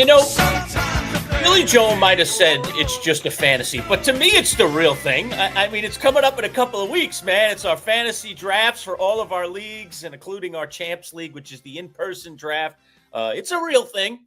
You know, Billy Joel might have said it's just a fantasy, but to me, it's the real thing. I mean, it's coming up in a couple of weeks, man. It's our fantasy drafts for all of our leagues, and including our Champs League, which is the in-person draft. It's a real thing.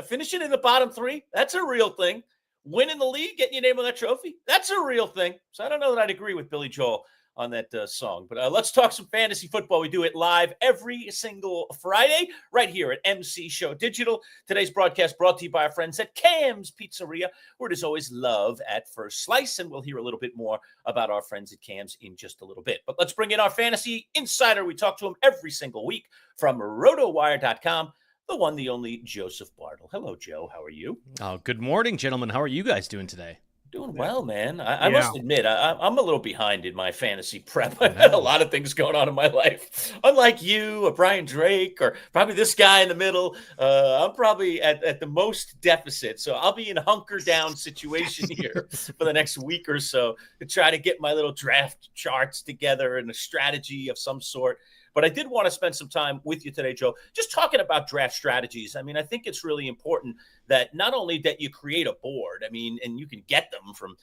Finishing in the bottom three, that's a real thing. Winning the league, getting your name on that trophy, that's a real thing. So I don't know that I'd agree with Billy Joel on that song. But let's talk some fantasy football. We do it live every single Friday right here at MC Show Digital. Today's broadcast brought to you by our friends at Cam's Pizzeria, where it is always love at first slice. And we'll hear a little bit more about our friends at Cam's in just a little bit. But let's bring in our fantasy insider. We talk to him every single week from RotoWire.com. The one, the only Joseph Bartel. Hello, Joe. How are you? Oh, good morning, gentlemen. How are you guys doing today? Doing well, man. I must admit, I'm a little behind in my fantasy prep. I've had a lot of things going on in my life. Unlike you or Brian Drake or probably this guy in the middle, I'm probably at the most deficit. So I'll be in a hunker down situation here for the next week or so to try to get my little draft charts together and a strategy of some sort. But I did want to spend some time with you today, Joe, just talking about draft strategies. I mean, I think it's really important that not only that you create a board, I mean, and you can get them from,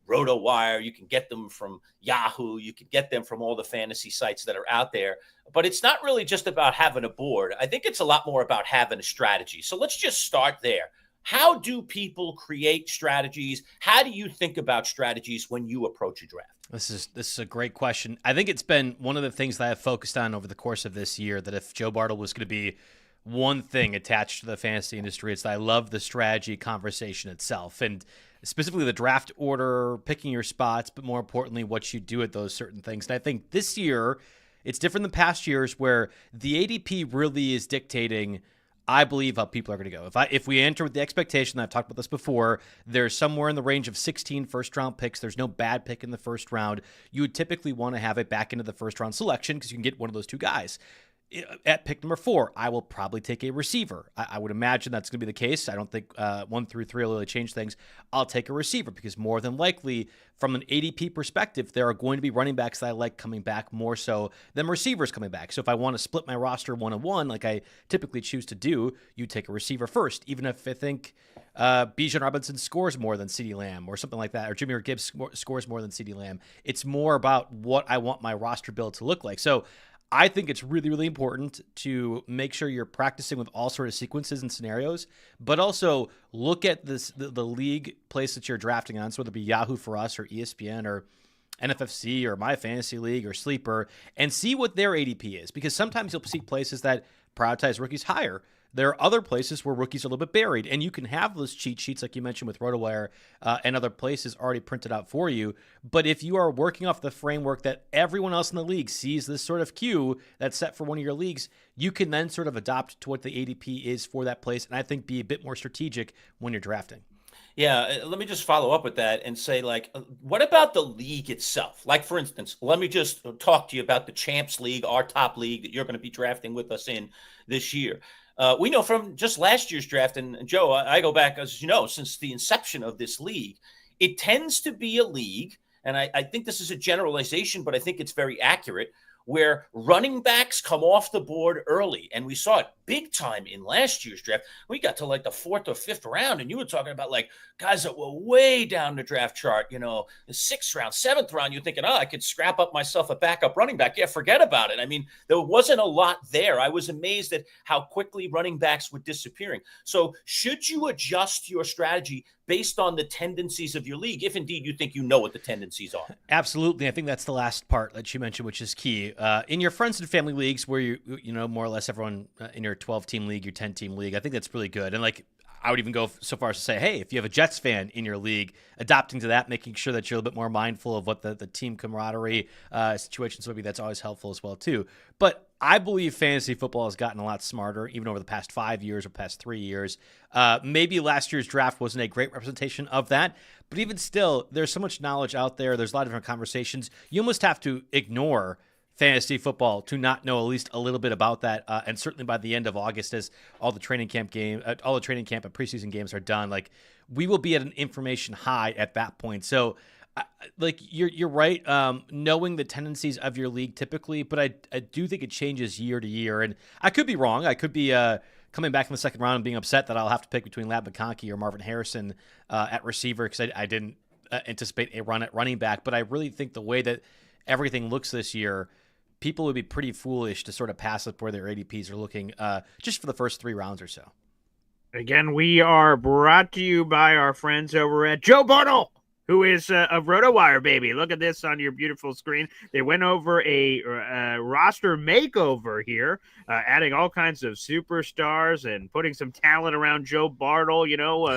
RotoWire, you can get them from Yahoo, you can get them from all the fantasy sites that are out there. But it's not really just about having a board. I think it's a lot more about having a strategy. So let's just start there. How do people create strategies? How do you think about strategies when you approach a draft? This is a great question. I think it's been one of the things that I've focused on over the course of this year, that if Joe Bartel was going to be one thing attached to the fantasy industry, it's that I love the strategy conversation itself, and specifically the draft order, picking your spots, but more importantly, what you do at those certain things. And I think this year, it's different than past years where the ADP really is dictating, I believe, how people are going to go. If we enter with the expectation, I've talked about this before, there's somewhere in the range of 16 first-round picks. There's no bad pick in the first round. You would typically want to have a back end of the first-round selection because you can get one of those two guys. At pick number 4, I will probably take a receiver. I would imagine that's going to be the case. I don't think 1 through 3 will really change things. I'll take a receiver because more than likely, from an ADP perspective, there are going to be running backs that I like coming back more so than receivers coming back. So if I want to split my roster 1-on-1, like I typically choose to do, you take a receiver first, even if I think Bijan Robinson scores more than CeeDee Lamb or something like that, or Jahmyr Gibbs scores more than CeeDee Lamb. It's more about what I want my roster build to look like. So I think it's really, really important to make sure you're practicing with all sort of sequences and scenarios, but also look at the league place that you're drafting on, so whether it be Yahoo for us or ESPN or NFFC or My Fantasy League or Sleeper, and see what their ADP is, because sometimes you'll see places that prioritize rookies higher. There are other places where rookies are a little bit buried, and you can have those cheat sheets, like you mentioned with RotoWire and other places, already printed out for you. But if you are working off the framework that everyone else in the league sees this sort of queue that's set for one of your leagues, you can then sort of adopt to what the ADP is for that place, and I think be a bit more strategic when you're drafting. Yeah, let me just follow up with that and say, what about the league itself? Like, for instance, let me just talk to you about the Champs League, our top league that you're going to be drafting with us in this year. We know from just last year's draft, and Joe, I go back, as you know, since the inception of this league, it tends to be a league, and I think this is a generalization, but I think it's very accurate, where running backs come off the board early. And we saw it big time in last year's draft. We got to the 4th or 5th round, and you were talking about guys that were way down the draft chart, the 6th round, 7th round. You're thinking, I could scrap up myself a backup running back. Yeah, forget about it. I mean, there wasn't a lot there. I was amazed at how quickly running backs were disappearing. So should you adjust your strategy based on the tendencies of your league, if indeed you think you know what the tendencies are? Absolutely. I think that's the last part that you mentioned, which is key. In your friends and family leagues, where you know more or less everyone in your 12-team league, your 10-team league, I think that's really good. And I would even go so far as to say, hey, if you have a Jets fan in your league, adopting to that, making sure that you're a little bit more mindful of what the team camaraderie situations would be, that's always helpful as well too. But I believe fantasy football has gotten a lot smarter, even over the past 5 years or past 3 years. Maybe last year's draft wasn't a great representation of that, but even still, there's so much knowledge out there. There's a lot of different conversations. You almost have to ignore fantasy football to not know at least a little bit about that. And certainly by the end of August, as all the training camp and preseason games are done, we will be at an information high at that point. So you're right. Knowing the tendencies of your league typically, but I do think it changes year to year, and I could be wrong. I could be coming back in the second round and being upset that I'll have to pick between Lab McConkey or Marvin Harrison at receiver because I didn't anticipate a run at running back. But I really think the way that everything looks this year, people would be pretty foolish to sort of pass up where their ADPs are looking just for the first 3 rounds or so. Again, we are brought to you by our friends over at Joe Bartel, who is a RotoWire baby. Look at this on your beautiful screen. They went over a roster makeover here, adding all kinds of superstars and putting some talent around Joe Bartel,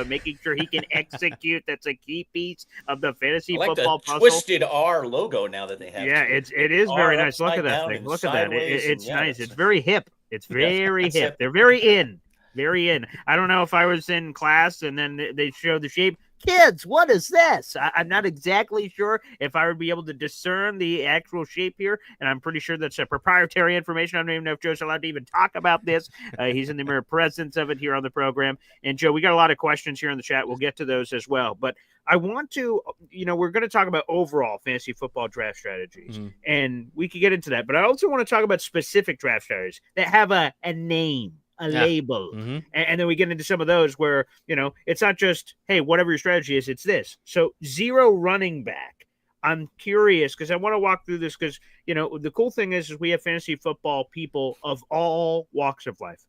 making sure he can execute. That's a key piece of the fantasy football the puzzle. Twisted R logo now that they have. Yeah, it is very nice. Look at that thing. Look at that. It's nice. It's very hip. It's very hip. They're very in. Very in. I don't know if I was in class and then they showed the shape. Kids, what is this? I'm not exactly sure if I would be able to discern the actual shape here, and I'm pretty sure that's a proprietary information. I don't even know if Joe's allowed to even talk about this. He's in the mere presence of it here on the program. And, Joe, we got a lot of questions here in the chat. We'll get to those as well. But I want to, we're going to talk about overall fantasy football draft strategies, and we could get into that. But I also want to talk about specific draft strategies that have a name. Label. And then we get into some of those where, it's not just, hey, whatever your strategy is, it's this. So 0 running back. I'm curious because I want to walk through this because, the cool thing is we have fantasy football people of all walks of life.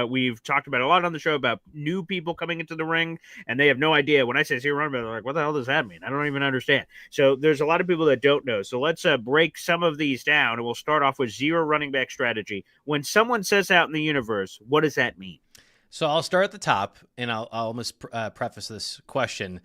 We've talked about a lot on the show about new people coming into the ring, and they have no idea. When I say 0 running back, they're like, what the hell does that mean? I don't even understand. So there's a lot of people that don't know. So let's break some of these down, and we'll start off with 0 running back strategy. When someone says out in the universe, what does that mean? So I'll start at the top, and I'll almost preface this question.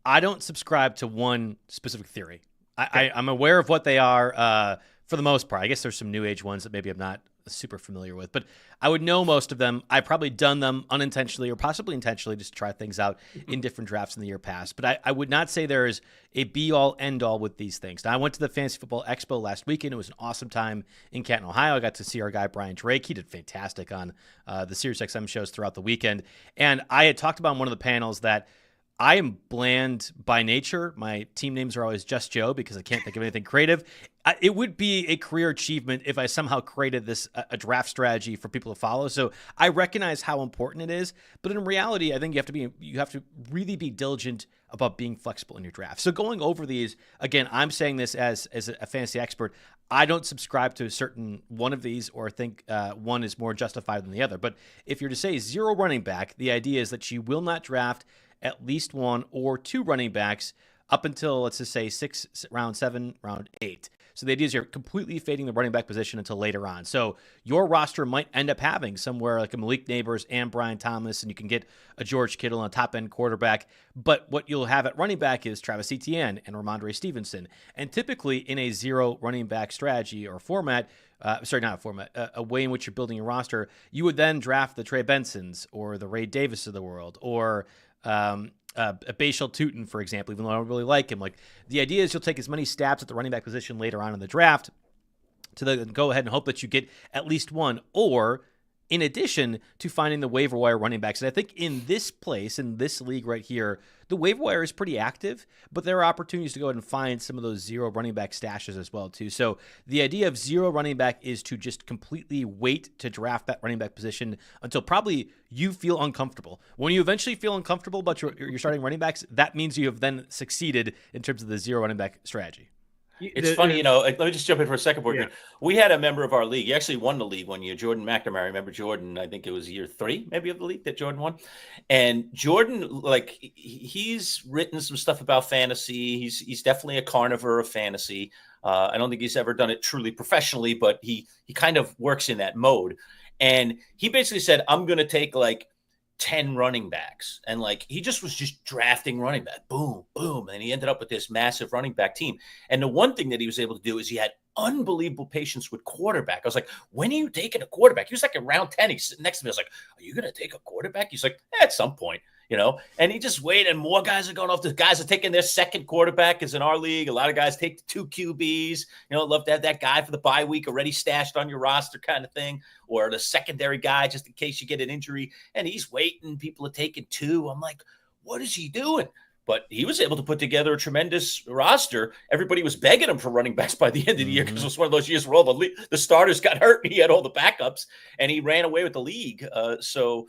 I don't subscribe to one specific theory. I'm aware of what they are for the most part. I guess there's some new age ones that maybe I'm not super familiar with, but I would know most of them. I've probably done them unintentionally or possibly intentionally just to try things out in different drafts in the year past. But I would not say there is a be-all, end-all with these things. Now, I went to the Fantasy Football Expo last weekend. It was an awesome time in Canton, Ohio. I got to see our guy, Brian Drake. He did fantastic on the SiriusXM shows throughout the weekend. And I had talked about on one of the panels that I am bland by nature. My team names are always Just Joe because I can't think of anything creative. It would be a career achievement if I somehow created this a draft strategy for people to follow. So I recognize how important it is, but in reality, I think you have to really be diligent about being flexible in your draft. So going over these again, I'm saying this as a fantasy expert. I don't subscribe to a certain one of these or think one is more justified than the other. But if you're to say 0 running back, the idea is that you will not draft at least 1 or 2 running backs up until, let's just say, round 7, round 8. So the idea is you're completely fading the running back position until later on. So your roster might end up having somewhere like a Malik Neighbors and Brian Thomas, and you can get a George Kittle and a top-end quarterback. But what you'll have at running back is Travis Etienne and Ramondre Stevenson. And typically in a 0 running back strategy or format, a way in which you're building your roster, you would then draft the Trey Bensons or the Ray Davis of the world or Bashal Tutin, for example, even though I don't really like him. Like, the idea is you'll take as many stabs at the running back position later on in the draft to then go ahead and hope that you get at least 1, or in addition to finding the waiver wire running backs. And I think in this place, in this league right here, the waiver wire is pretty active, but there are opportunities to go ahead and find some of those 0 running back stashes as well, too. So the idea of 0 running back is to just completely wait to draft that running back position until probably you feel uncomfortable. When you eventually feel uncomfortable about your starting running backs, that means you have then succeeded in terms of the 0 running back strategy. It's funny, let me just jump in for a second, Boy Green. We had a member of our league. He actually won the league one year, Jordan McNamara. Remember Jordan? I think it was year 3, maybe, of the league that Jordan won. And Jordan, he's written some stuff about fantasy. He's definitely a carnivore of fantasy. I don't think he's ever done it truly professionally, but he kind of works in that mode. And he basically said, I'm going to take 10 running backs. And he was drafting running back, boom, boom. And he ended up with this massive running back team. And the one thing that he was able to do is he had unbelievable patience with quarterback. I was like, when are you taking a quarterback? He was in round 10. He's sitting next to me. I was like, are you going to take a quarterback? He's like, at some point, and he just waited. And more guys are going off. The guys are taking their second quarterback, is in our league. A lot of guys take the 2 QBs, love to have that guy for the bye week already stashed on your roster kind of thing, or the secondary guy, just in case you get an injury. And he's waiting. People are taking 2. I'm like, what is he doing? but he was able to put together a tremendous roster. Everybody was begging him for running backs by the end of the year because it was one of those years where all the starters got hurt and he had all the backups, and he ran away with the league. So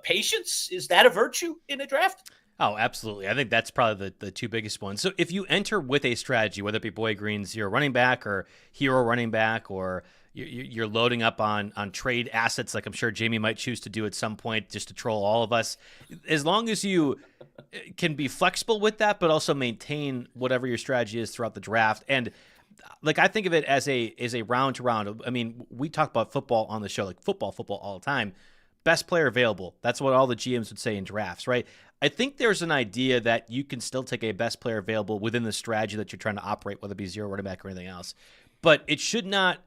patience, is that a virtue in a draft? Oh, absolutely. I think that's probably the two biggest ones. So if you enter with a strategy, whether it be Boy Green's zero running back or hero running back, or you're loading up on trade assets, like I'm sure Jamie might choose to do at some point just to troll all of us, as long as you can be flexible with that, but also maintain whatever your strategy is throughout the draft. And like, I think of it as a round to round. I mean, we talk about football on the show, like football all the time. Best player available. That's what all the GMs would say in drafts, right? I think there's an idea that you can still take a best player available within the strategy that you're trying to operate, whether it be zero running back or anything else. But it should not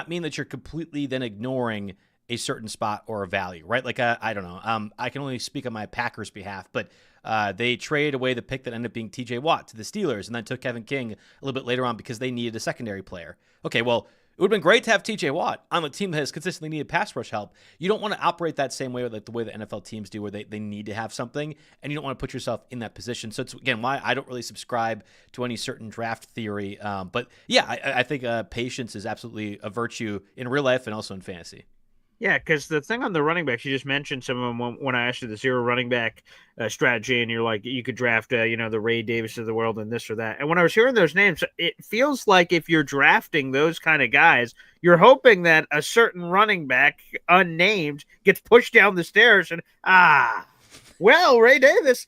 mean that you're completely then ignoring a certain spot or a value, right? Like, I don't know. I can only speak on my Packers' behalf, but they traded away the pick that ended up being TJ Watt to the Steelers and then took Kevin King a little bit later on because they needed a secondary player. Okay, well, it would have been great to have TJ Watt on a team that has consistently needed pass rush help. You don't want to operate that same way, like the way the NFL teams do, where they need to have something, and you don't want to put yourself in that position. So it's, again, why I don't really subscribe to any certain draft theory. But yeah, I think patience is absolutely a virtue in real life and also in fantasy. Yeah, because the thing on the running backs, you just mentioned some of them when I asked you the zero running back strategy, and you're like, you could draft, the Ray Davis of the world and this or that. And when I was hearing those names, it feels like if you're drafting those kind of guys, you're hoping that a certain running back, unnamed, gets pushed down the stairs and, Ray Davis,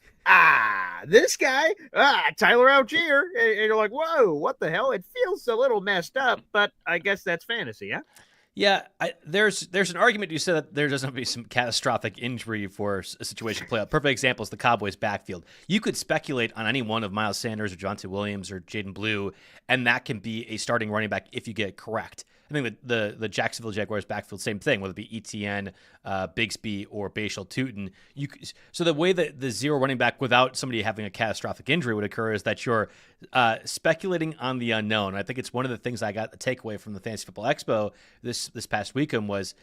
this guy, Tyler Algier. And you're like, whoa, what the hell? It feels a little messed up, but I guess that's fantasy, yeah? Yeah, there's an argument you said that there doesn't have to be some catastrophic injury for a situation to play out. Perfect example is the Cowboys' backfield. You could speculate on any one of Miles Sanders or Javonte Williams or Jaden Blue, and that can be a starting running back if you get it correct. I think the Jacksonville Jaguars backfield, same thing, whether it be Etienne, Bigsby, or Bashal Tutin. So the way that the zero running back without somebody having a catastrophic injury would occur is that you're speculating on the unknown. I think it's one of the things I got the takeaway from the Fantasy Football Expo this past weekend was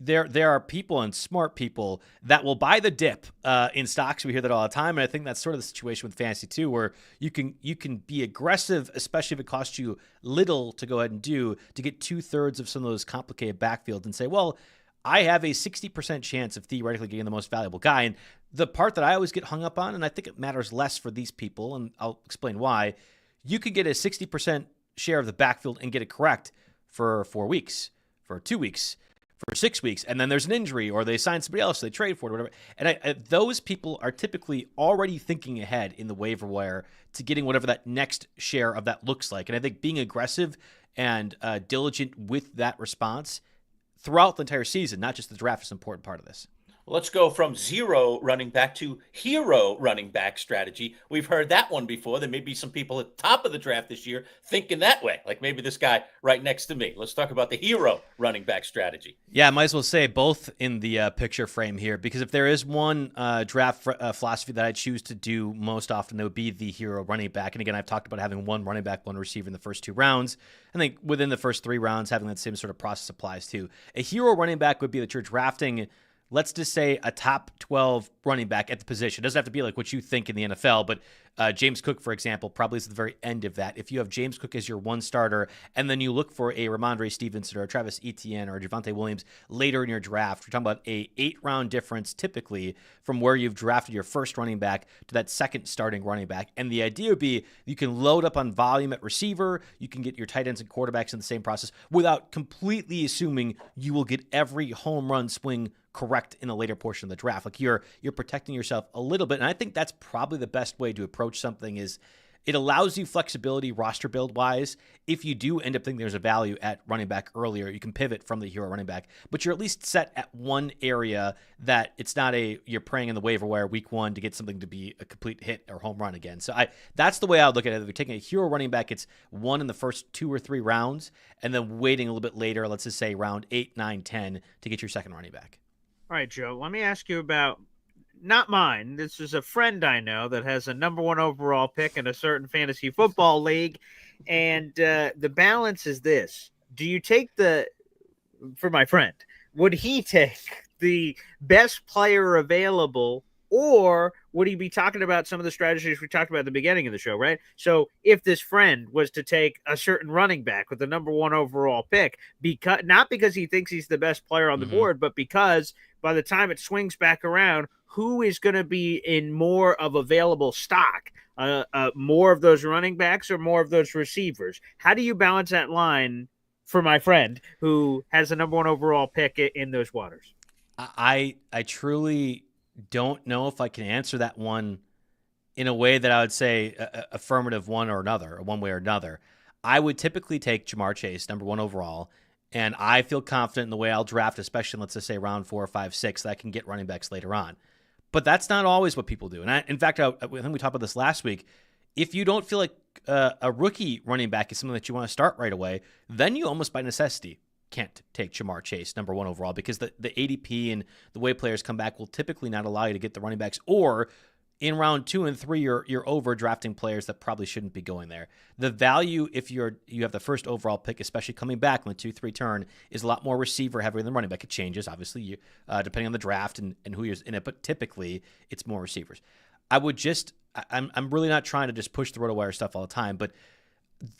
there are people and smart people that will buy the dip in stocks. We hear that all the time, and I think that's sort of the situation with fantasy too, where you can be aggressive, especially if it costs you little to go ahead and do to get 2/3 of some of those complicated backfields and say, well, I have a 60% chance of theoretically getting the most valuable guy. And the part that I always get hung up on, and I think it matters less for these people, and I'll explain why, you could get a 60% share of the backfield and get it correct for 4 weeks, for 2 weeks, for 6 weeks, and then there's an injury, or they sign somebody else, they trade for it, or whatever. And those people are typically already thinking ahead in the waiver wire to getting whatever that next share of that looks like. And I think being aggressive and diligent with that response throughout the entire season, not just the draft, is an important part of this. Let's go from zero running back to hero running back strategy. We've heard that one before. There may be some people at the top of the draft this year thinking that way, like maybe this guy right next to me. Let's talk about the hero running back strategy. Yeah, I might as well say both in the picture frame here, because if there is one draft philosophy that I choose to do most often, it would be the hero running back. And again, I've talked about having one running back, one receiver in the first 2 rounds. I think within the first 3 rounds, having that same sort of process applies too. A hero running back would be that you're drafting, let's just say, a top 12 running back at the position. It doesn't have to be like what you think in the NFL, but James Cook, for example, probably is at the very end of that. If you have James Cook as your one starter, and then you look for a Ramondre Stevenson or a Travis Etienne or a Javonte Williams later in your draft, we're talking about a 8-round difference typically from where you've drafted your first running back to that second starting running back. And the idea would be you can load up on volume at receiver, you can get your tight ends and quarterbacks in the same process without completely assuming you will get every home run swing correct in a later portion of the draft. Like you're protecting yourself a little bit. And I think that's probably the best way to approach something. Is it allows you flexibility roster build wise. If you do end up thinking there's a value at running back earlier, you can pivot from the hero running back, but you're at least set at one area that it's not you're praying in the waiver wire week 1 to get something to be a complete hit or home run again. So that's the way I would look at it. If you're taking a hero running back, it's one in the first 2 or 3 rounds, and then waiting a little bit later, let's just say round 8, 9, 10 to get your second running back. All right, Joe, let me ask you about, not mine, this is a friend I know that has a number 1 overall pick in a certain fantasy football league, and the balance is this. Do you take for my friend, would he take the best player available Or would he be talking about some of the strategies we talked about at the beginning of the show, right? So if this friend was to take a certain running back with the number 1 overall pick, not because he thinks he's the best player on the board, but because by the time it swings back around, who is going to be in more of available stock? More of those running backs or more of those receivers? How do you balance that line for my friend who has the number 1 overall pick in those waters? I truly don't know if I can answer that one in a way that I would say affirmative one or another, or one way or another. I would typically take Ja'Marr Chase, number 1 overall, and I feel confident in the way I'll draft, especially let's just say round 4, 5, 6, that I can get running backs later on. But that's not always what people do. And in fact, I think we talked about this last week. If you don't feel like a rookie running back is something that you want to start right away, then you almost by necessity can't take Ja'Marr Chase, number 1 overall, because the ADP and the way players come back will typically not allow you to get the running backs, or in round 2 and 3, you're overdrafting players that probably shouldn't be going there. The value, if you have the first overall pick, especially coming back on the 2-3 turn, is a lot more receiver heavy than running back. It changes, obviously, depending on the draft and who you're in it, but typically it's more receivers. I'm really not trying to just push the RotoWire stuff all the time, but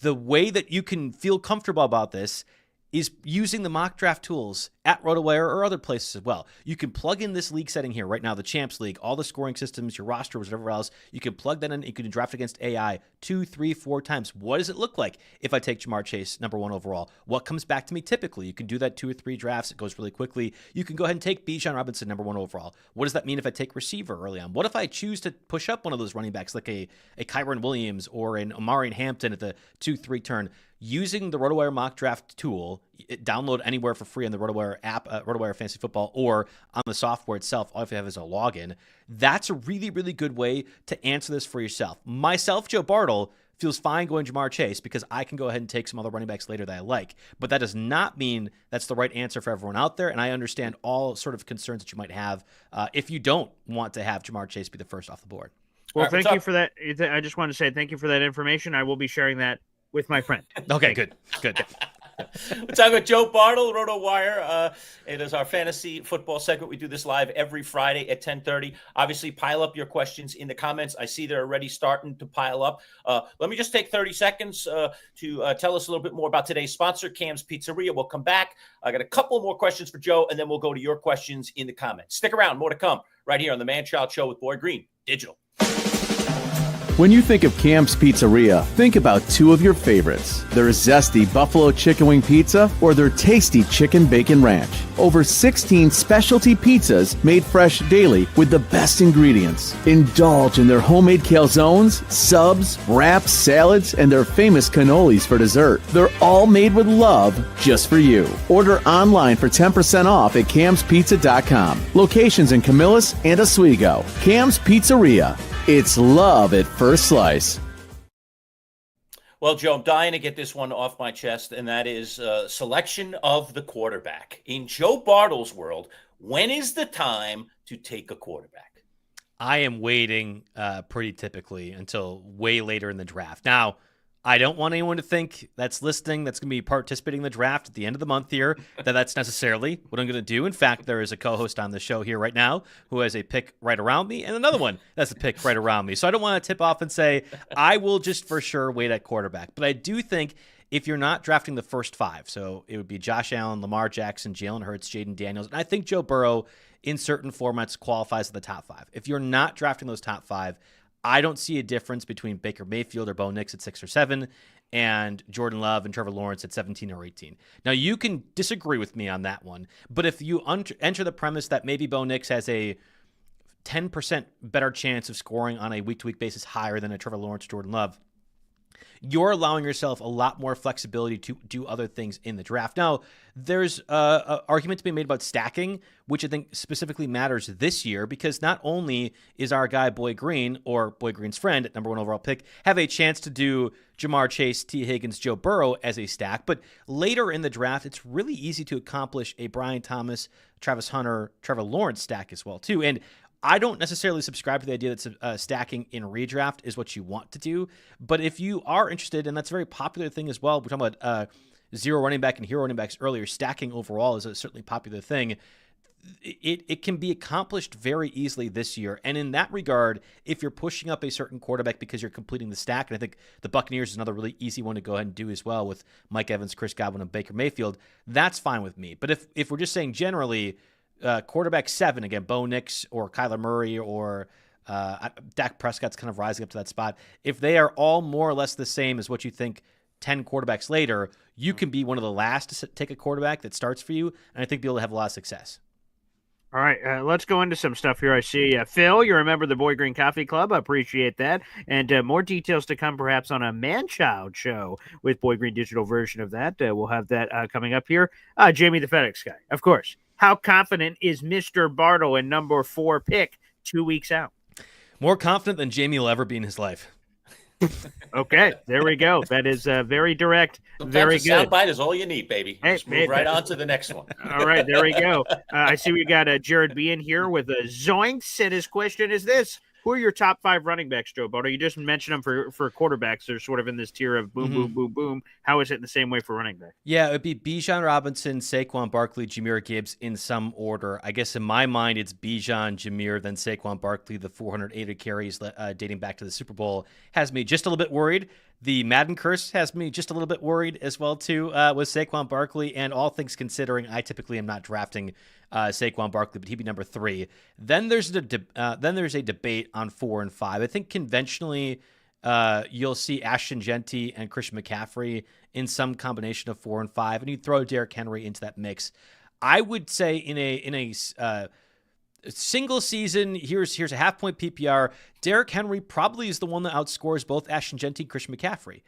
the way that you can feel comfortable about this is using the mock draft tools at RotoWire or other places as well. You can plug in this league setting here right now, the Champs League, all the scoring systems, your roster, whatever else. You can plug that in. You can draft against AI 2, 3, 4 times. What does it look like if I take Ja'Marr Chase, number 1 overall? What comes back to me typically? You can do that 2 or 3 drafts. It goes really quickly. You can go ahead and take Bijan Robinson, number 1 overall. What does that mean if I take receiver early on? What if I choose to push up one of those running backs like a Kyron Williams or an Omarion Hampton at the 2-3 turn? Using the RotoWire mock draft tool, download anywhere for free on the RotoWire app, RotoWire Fantasy Football, or on the software itself. All you have is a login. That's a really, really good way to answer this for yourself. Myself, Joe Bartel, feels fine going Ja'Marr Chase because I can go ahead and take some other running backs later that I like. But that does not mean that's the right answer for everyone out there, and I understand all sort of concerns that you might have if you don't want to have Ja'Marr Chase be the first off the board. Well, thank you for that. I just want to say thank you for that information. I will be sharing that with my friend. Okay, good. We're talking with Joe Bartel, RotoWire. It is our fantasy football segment. We do this live every Friday at 10:30. Obviously, pile up your questions in the comments. I see they're already starting to pile up. Let me just take 30 seconds to tell us a little bit more about today's sponsor, Cam's Pizzeria. We'll come back. I got a couple more questions for Joe, and then we'll go to your questions in the comments. Stick around. More to come right here on the Manchild Show with Boy Green Digital. When you think of Cam's Pizzeria, think about 2 of your favorites. Their zesty buffalo chicken wing pizza or their tasty chicken bacon ranch. Over 16 specialty pizzas made fresh daily with the best ingredients. Indulge in their homemade calzones, subs, wraps, salads, and their famous cannolis for dessert. They're all made with love just for you. Order online for 10% off at camspizza.com. Locations in Camillus and Oswego. Cam's Pizzeria. It's love at first slice. Well, Joe, I'm dying to get this one off my chest, and that is selection of the quarterback. In Joe Bartel's world, when is the time to take a quarterback? I am waiting pretty typically until way later in the draft. Now, I don't want anyone to think that's listening, that's going to be participating in the draft at the end of the month here, that's necessarily what I'm going to do. In fact, there is a co-host on the show here right now who has a pick right around me, and another one that's a pick right around me. So I don't want to tip off and say I will just for sure wait at quarterback. But I do think if you're not drafting the first 5, so it would be Josh Allen, Lamar Jackson, Jalen Hurts, Jaden Daniels, and I think Joe Burrow in certain formats qualifies at the top 5. If you're not drafting those top 5, I don't see a difference between Baker Mayfield or Bo Nix at 6 or 7 and Jordan Love and Trevor Lawrence at 17 or 18. Now, you can disagree with me on that one, but if you enter the premise that maybe Bo Nix has a 10% better chance of scoring on a week-to-week basis higher than a Trevor Lawrence or Jordan Love, you're allowing yourself a lot more flexibility to do other things in the draft. Now, there's an argument to be made about stacking, which I think specifically matters this year because not only is our guy Boy Green, or Boy Green's friend at number 1 overall pick, have a chance to do Ja'Marr Chase, T. Higgins, Joe Burrow as a stack, but later in the draft, it's really easy to accomplish a Brian Thomas, Travis Hunter, Trevor Lawrence stack as well, too. And I don't necessarily subscribe to the idea that stacking in redraft is what you want to do. But if you are interested, and that's a very popular thing as well, we're talking about zero running back and hero running backs earlier, stacking overall is a certainly popular thing. it can be accomplished very easily this year. And in that regard, if you're pushing up a certain quarterback because you're completing the stack, and I think the Buccaneers is another really easy one to go ahead and do as well with Mike Evans, Chris Godwin, and Baker Mayfield, that's fine with me. But if we're just saying generally, quarterback 7, again, Bo Nix or Kyler Murray or Dak Prescott's kind of rising up to that spot, if they are all more or less the same as what you think 10 quarterbacks later, you can be one of the last to take a quarterback that starts for you, and I think be able to have a lot of success. All right, let's go into some stuff here. I see Phil, you're a member of the Boy Green Coffee Club. I appreciate that. And more details to come perhaps on a Manchild show with Boy Green digital version of that. We'll have that coming up here. Jamie the FedEx guy, of course. How confident is Mr. Bartel in number 4 pick 2 weeks out? More confident than Jamie will ever be in his life. Okay, there we go. That is very direct. Sometimes very a good. soundbite is all you need, baby. Just move right on to the next one. All right, there we go. I see we got Jared B in here with a zoinks, and his question is this: who are your top 5 running backs, Joe Bartel? You just mentioned them for quarterbacks. They're sort of in this tier of boom, boom, boom, boom. How is it in the same way for running back? Yeah, it would be Bijan Robinson, Saquon Barkley, Jahmyr Gibbs in some order. I guess in my mind, it's Bijan, Jahmyr, then Saquon Barkley. The 480 carries dating back to the Super Bowl has me just a little bit worried. The Madden curse has me just a little bit worried as well, too, with Saquon Barkley. And all things considering, I typically am not drafting Saquon Barkley, but he'd be number 3. Then there's a debate on 4 and 5. I think conventionally you'll see Ashton Genty and Christian McCaffrey in some combination of 4 and 5, and you throw Derrick Henry into that mix. I would say in a single season, here's a half-point PPR. Derrick Henry probably is the one that outscores both Ashton Genty and Christian McCaffrey.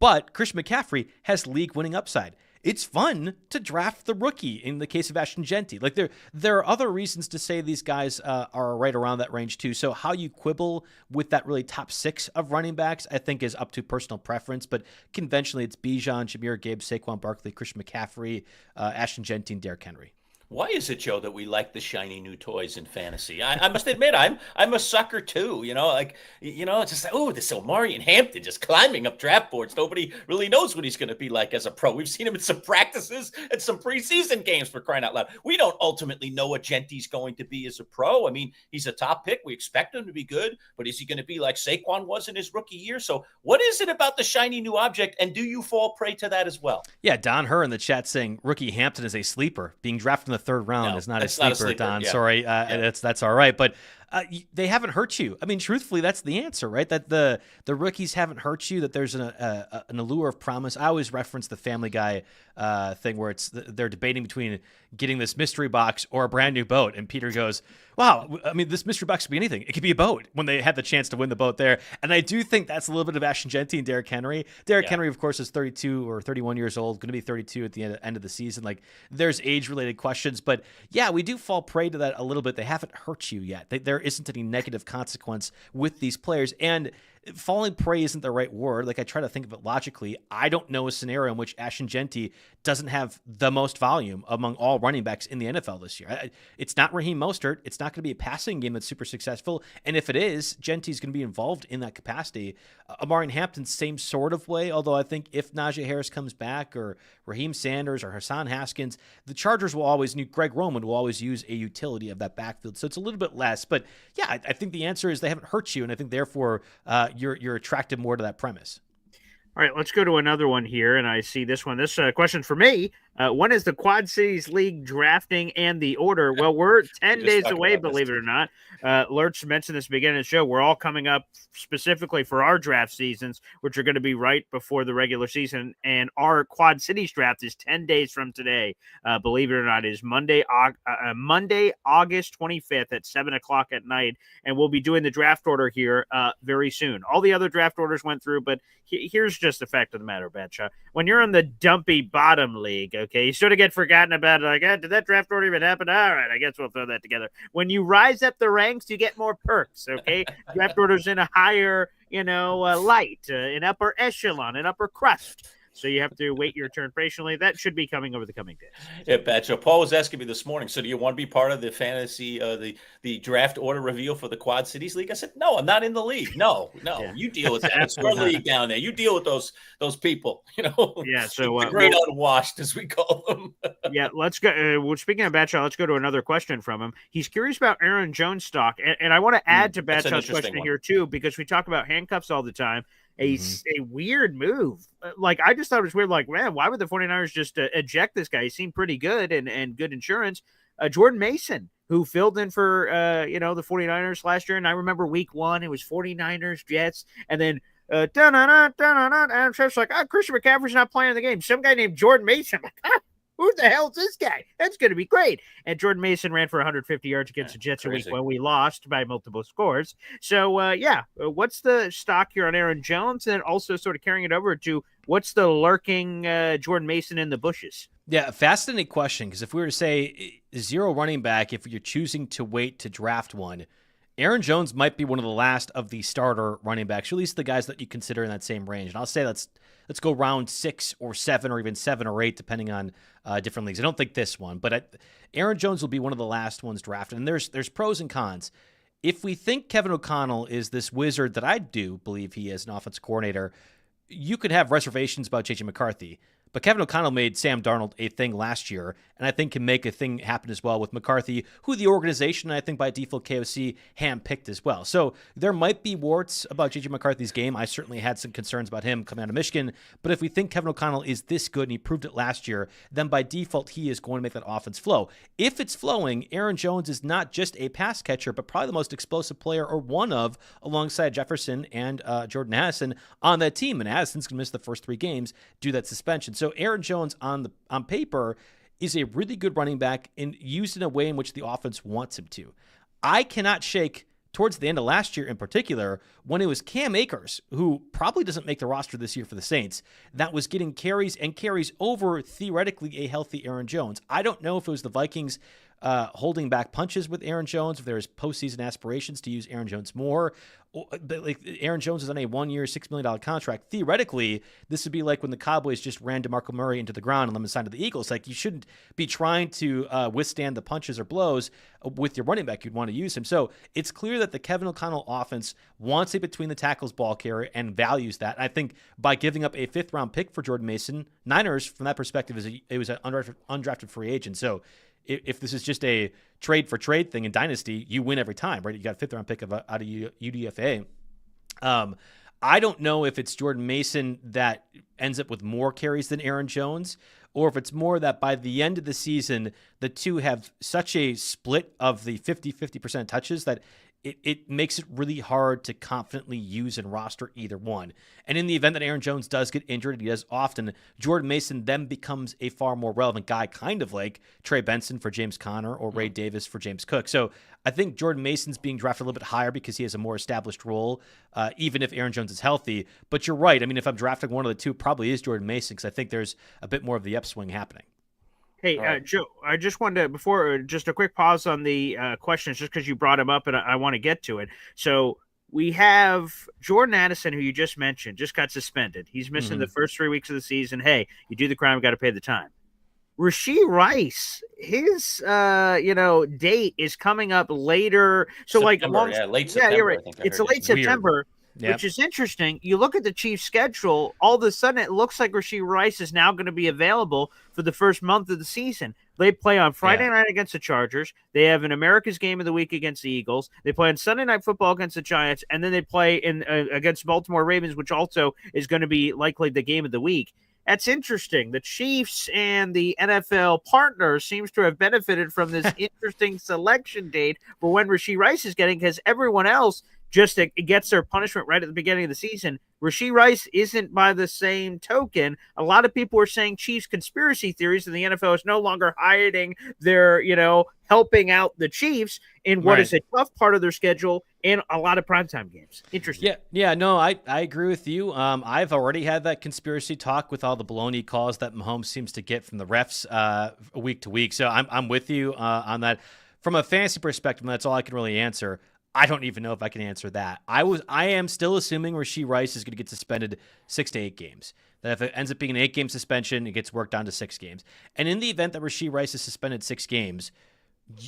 But Christian McCaffrey has league-winning upside. It's fun to draft the rookie in the case of Ashton Genty. Like there are other reasons to say these guys are right around that range too. So how you quibble with that really top 6 of running backs, I think is up to personal preference. But conventionally, it's Bijan, Jahmyr Gibbs, Saquon Barkley, Christian McCaffrey, Ashton Genty, and Derrick Henry. Why is it, Joe, that we like the shiny new toys in fantasy? I must admit, I'm a sucker too. It's just like, oh, this Omarion Hampton just climbing up draft boards. Nobody really knows what he's going to be like as a pro. We've seen him in some practices and some preseason games, for crying out loud. We don't ultimately know what Genty's going to be as a pro. I mean, he's a top pick. We expect him to be good, but is he going to be like Saquon was in his rookie year? So what is it about the shiny new object, and do you fall prey to that as well? Yeah, Don Herr in the chat saying rookie Hampton is a sleeper. Being drafted in the 3rd round is not a sleeper, Don. Yeah. Sorry, that's all right. But they haven't hurt you. I mean, truthfully, that's the answer, right? That the rookies haven't hurt you, that there's an allure of promise. I always reference the Family Guy thing where they're debating between getting this mystery box or a brand new boat. And Peter goes, wow, I mean, this mystery box could be anything. It could be a boat when they had the chance to win the boat there. And I do think that's a little bit of Ashton Genty and Derrick Henry. Derrick Henry, of course, is 32 or 31 years old, going to be 32 at the end of the season. Like, there's age-related questions. But, yeah, we do fall prey to that a little bit. They haven't hurt you yet. There isn't any negative consequence with these players. And falling prey isn't the right word. Like, I try to think of it logically. I don't know a scenario in which Ashton Genty doesn't have the most volume among all running backs in the NFL this year. It's not Raheem Mostert. It's not going to be a passing game that's super successful. And if it is, Genty's going to be involved in that capacity. Omarion Hampton, same sort of way, although I think if Najee Harris comes back or Raheem Sanders or Hassan Haskins, the Chargers will always need, Greg Roman will always use a utility of that backfield. So it's a little bit less. But yeah, I think the answer is they haven't hurt you. And I think therefore you're attracted more to that premise. All right, let's go to another one here, and I see this one. This question for me, when is the Quad Cities League drafting and the order? Well, we're 10 days away, believe it or not. Lerch mentioned this beginning of the show. We're all coming up specifically for our draft seasons, which are going to be right before the regular season, and our Quad Cities draft is 10 days from today. Believe it or not, is Monday, August 25th at 7 o'clock at night, and we'll be doing the draft order here very soon. All the other draft orders went through, but here's just the fact of the matter, Batcha. When you're in the dumpy bottom league, okay, you sort of get forgotten about it. Like, did that draft order even happen? All right, I guess we'll throw that together. When you rise up the ranks, you get more perks, okay? Draft orders in a higher, light, an upper echelon, an upper crust. So you have to wait your turn patiently. That should be coming over the coming days. Yeah, betcha. Paul was asking me this morning, so do you want to be part of the fantasy, the draft order reveal for the Quad Cities League? I said, no, I'm not in the league. No, Yeah. you deal with that. It's our league down there. You deal with those people, Yeah, so the great unwashed, as we call them. Yeah, let's go. Well, speaking of Batchel, let's go to another question from him. He's curious about Aaron Jones stock, and I want to add to Batchel's question here too, because we talk about handcuffs all the time. A weird move. Like, I just thought it was weird. Like, man, why would the 49ers just eject this guy? He seemed pretty good and good insurance. Jordan Mason, who filled in for the 49ers last year, and I remember week 1 it was 49ers Jets, and then Adam Schefter's like, Christian McCaffrey's not playing the game. Some guy named Jordan Mason. I'm like, who the hell is this guy? That's going to be great. And Jordan Mason ran for 150 yards against the Jets a week when we lost by multiple scores. So, what's the stock here on Aaron Jones? And also sort of carrying it over to what's the lurking Jordan Mason in the bushes? Yeah, fascinating question, because if we were to say 0 running back, if you're choosing to wait to draft one, Aaron Jones might be one of the last of the starter running backs, or at least the guys that you consider in that same range. And I'll say let's go round 6 or 7 or even 7 or 8, depending on different leagues. I don't think this one, but Aaron Jones will be one of the last ones drafted. And there's pros and cons. If we think Kevin O'Connell is this wizard that I do believe he is, an offensive coordinator, you could have reservations about J.J. McCarthy. But Kevin O'Connell made Sam Darnold a thing last year, and I think can make a thing happen as well with McCarthy, who the organization, and I think by default KOC, handpicked as well. So there might be warts about J.J. McCarthy's game. I certainly had some concerns about him coming out of Michigan, but if we think Kevin O'Connell is this good, and he proved it last year, then by default he is going to make that offense flow. If it's flowing, Aaron Jones is not just a pass catcher, but probably the most explosive player, or one of, alongside Jefferson and Jordan Addison on that team, and Addison's going to miss the first 3 games due to that suspension. So Aaron Jones on paper is a really good running back and used in a way in which the offense wants him to. I cannot shake towards the end of last year in particular, when it was Cam Akers, who probably doesn't make the roster this year for the Saints, that was getting carries over theoretically a healthy Aaron Jones. I don't know if it was the Vikings holding back punches with Aaron Jones, if there's postseason aspirations to use Aaron Jones more. Like, Aaron Jones is on a 1-year, $6 million contract. Theoretically, this would be like when the Cowboys just ran DeMarco Murray into the ground and let him sign to the Eagles. Like, you shouldn't be trying to withstand the punches or blows with your running back. You'd want to use him. So it's clear that the Kevin O'Connell offense wants a between the tackles ball carrier and values that. I think by giving up a 5th-round pick for Jordan Mason, Niners, from that perspective, it was an undrafted free agent. So if this is just a trade for trade thing in Dynasty, you win every time, right? You got a 5th-round pick out of UDFA. I don't know if it's Jordan Mason that ends up with more carries than Aaron Jones, or if it's more that by the end of the season, the two have such a split of the 50% touches that it makes it really hard to confidently use and roster either one. And in the event that Aaron Jones does get injured, and he does often, Jordan Mason then becomes a far more relevant guy, kind of like Trey Benson for James Conner or Ray Davis for James Cook. So I think Jordan Mason's being drafted a little bit higher because he has a more established role, even if Aaron Jones is healthy. But you're right. I mean, if I'm drafting one of the two, it probably is Jordan Mason, because I think there's a bit more of the upswing happening. Hey, Joe, I just wanted to, before, just a quick pause on the questions, just because you brought him up and I want to get to it. So we have Jordan Addison, who you just mentioned, just got suspended. He's missing the first 3 weeks of the season. Hey, you do the crime, got to pay the time. Rashee Rice, his date is coming up later. So September, late September. Yeah, you're right. It's late September. Yep. Which is interesting. You look at the Chiefs' schedule, all of a sudden it looks like Rashee Rice is now going to be available for the first month of the season. They play on Friday night against the Chargers. They have an America's Game of the Week against the Eagles. They play on Sunday Night Football against the Giants, and then they play against Baltimore Ravens, which also is going to be likely the game of the week. That's interesting. The Chiefs and the NFL partners seems to have benefited from this interesting selection date for when Rashee Rice is getting, because everyone else just gets their punishment right at the beginning of the season. Rashee Rice isn't by the same token. A lot of people are saying Chiefs conspiracy theories, and the NFL is no longer hiding their, helping out the Chiefs in what is a tough part of their schedule and a lot of primetime games. Interesting. Yeah, no, I agree with you. I've already had that conspiracy talk with all the baloney calls that Mahomes seems to get from the refs week to week. So I'm with you on that. From a fantasy perspective, and that's all I can really answer, I don't even know if I can answer that. I am still assuming Rashee Rice is going to get suspended 6 to 8 games. That if it ends up being an 8-game suspension, it gets worked down to 6 games. And in the event that Rashee Rice is suspended 6 games,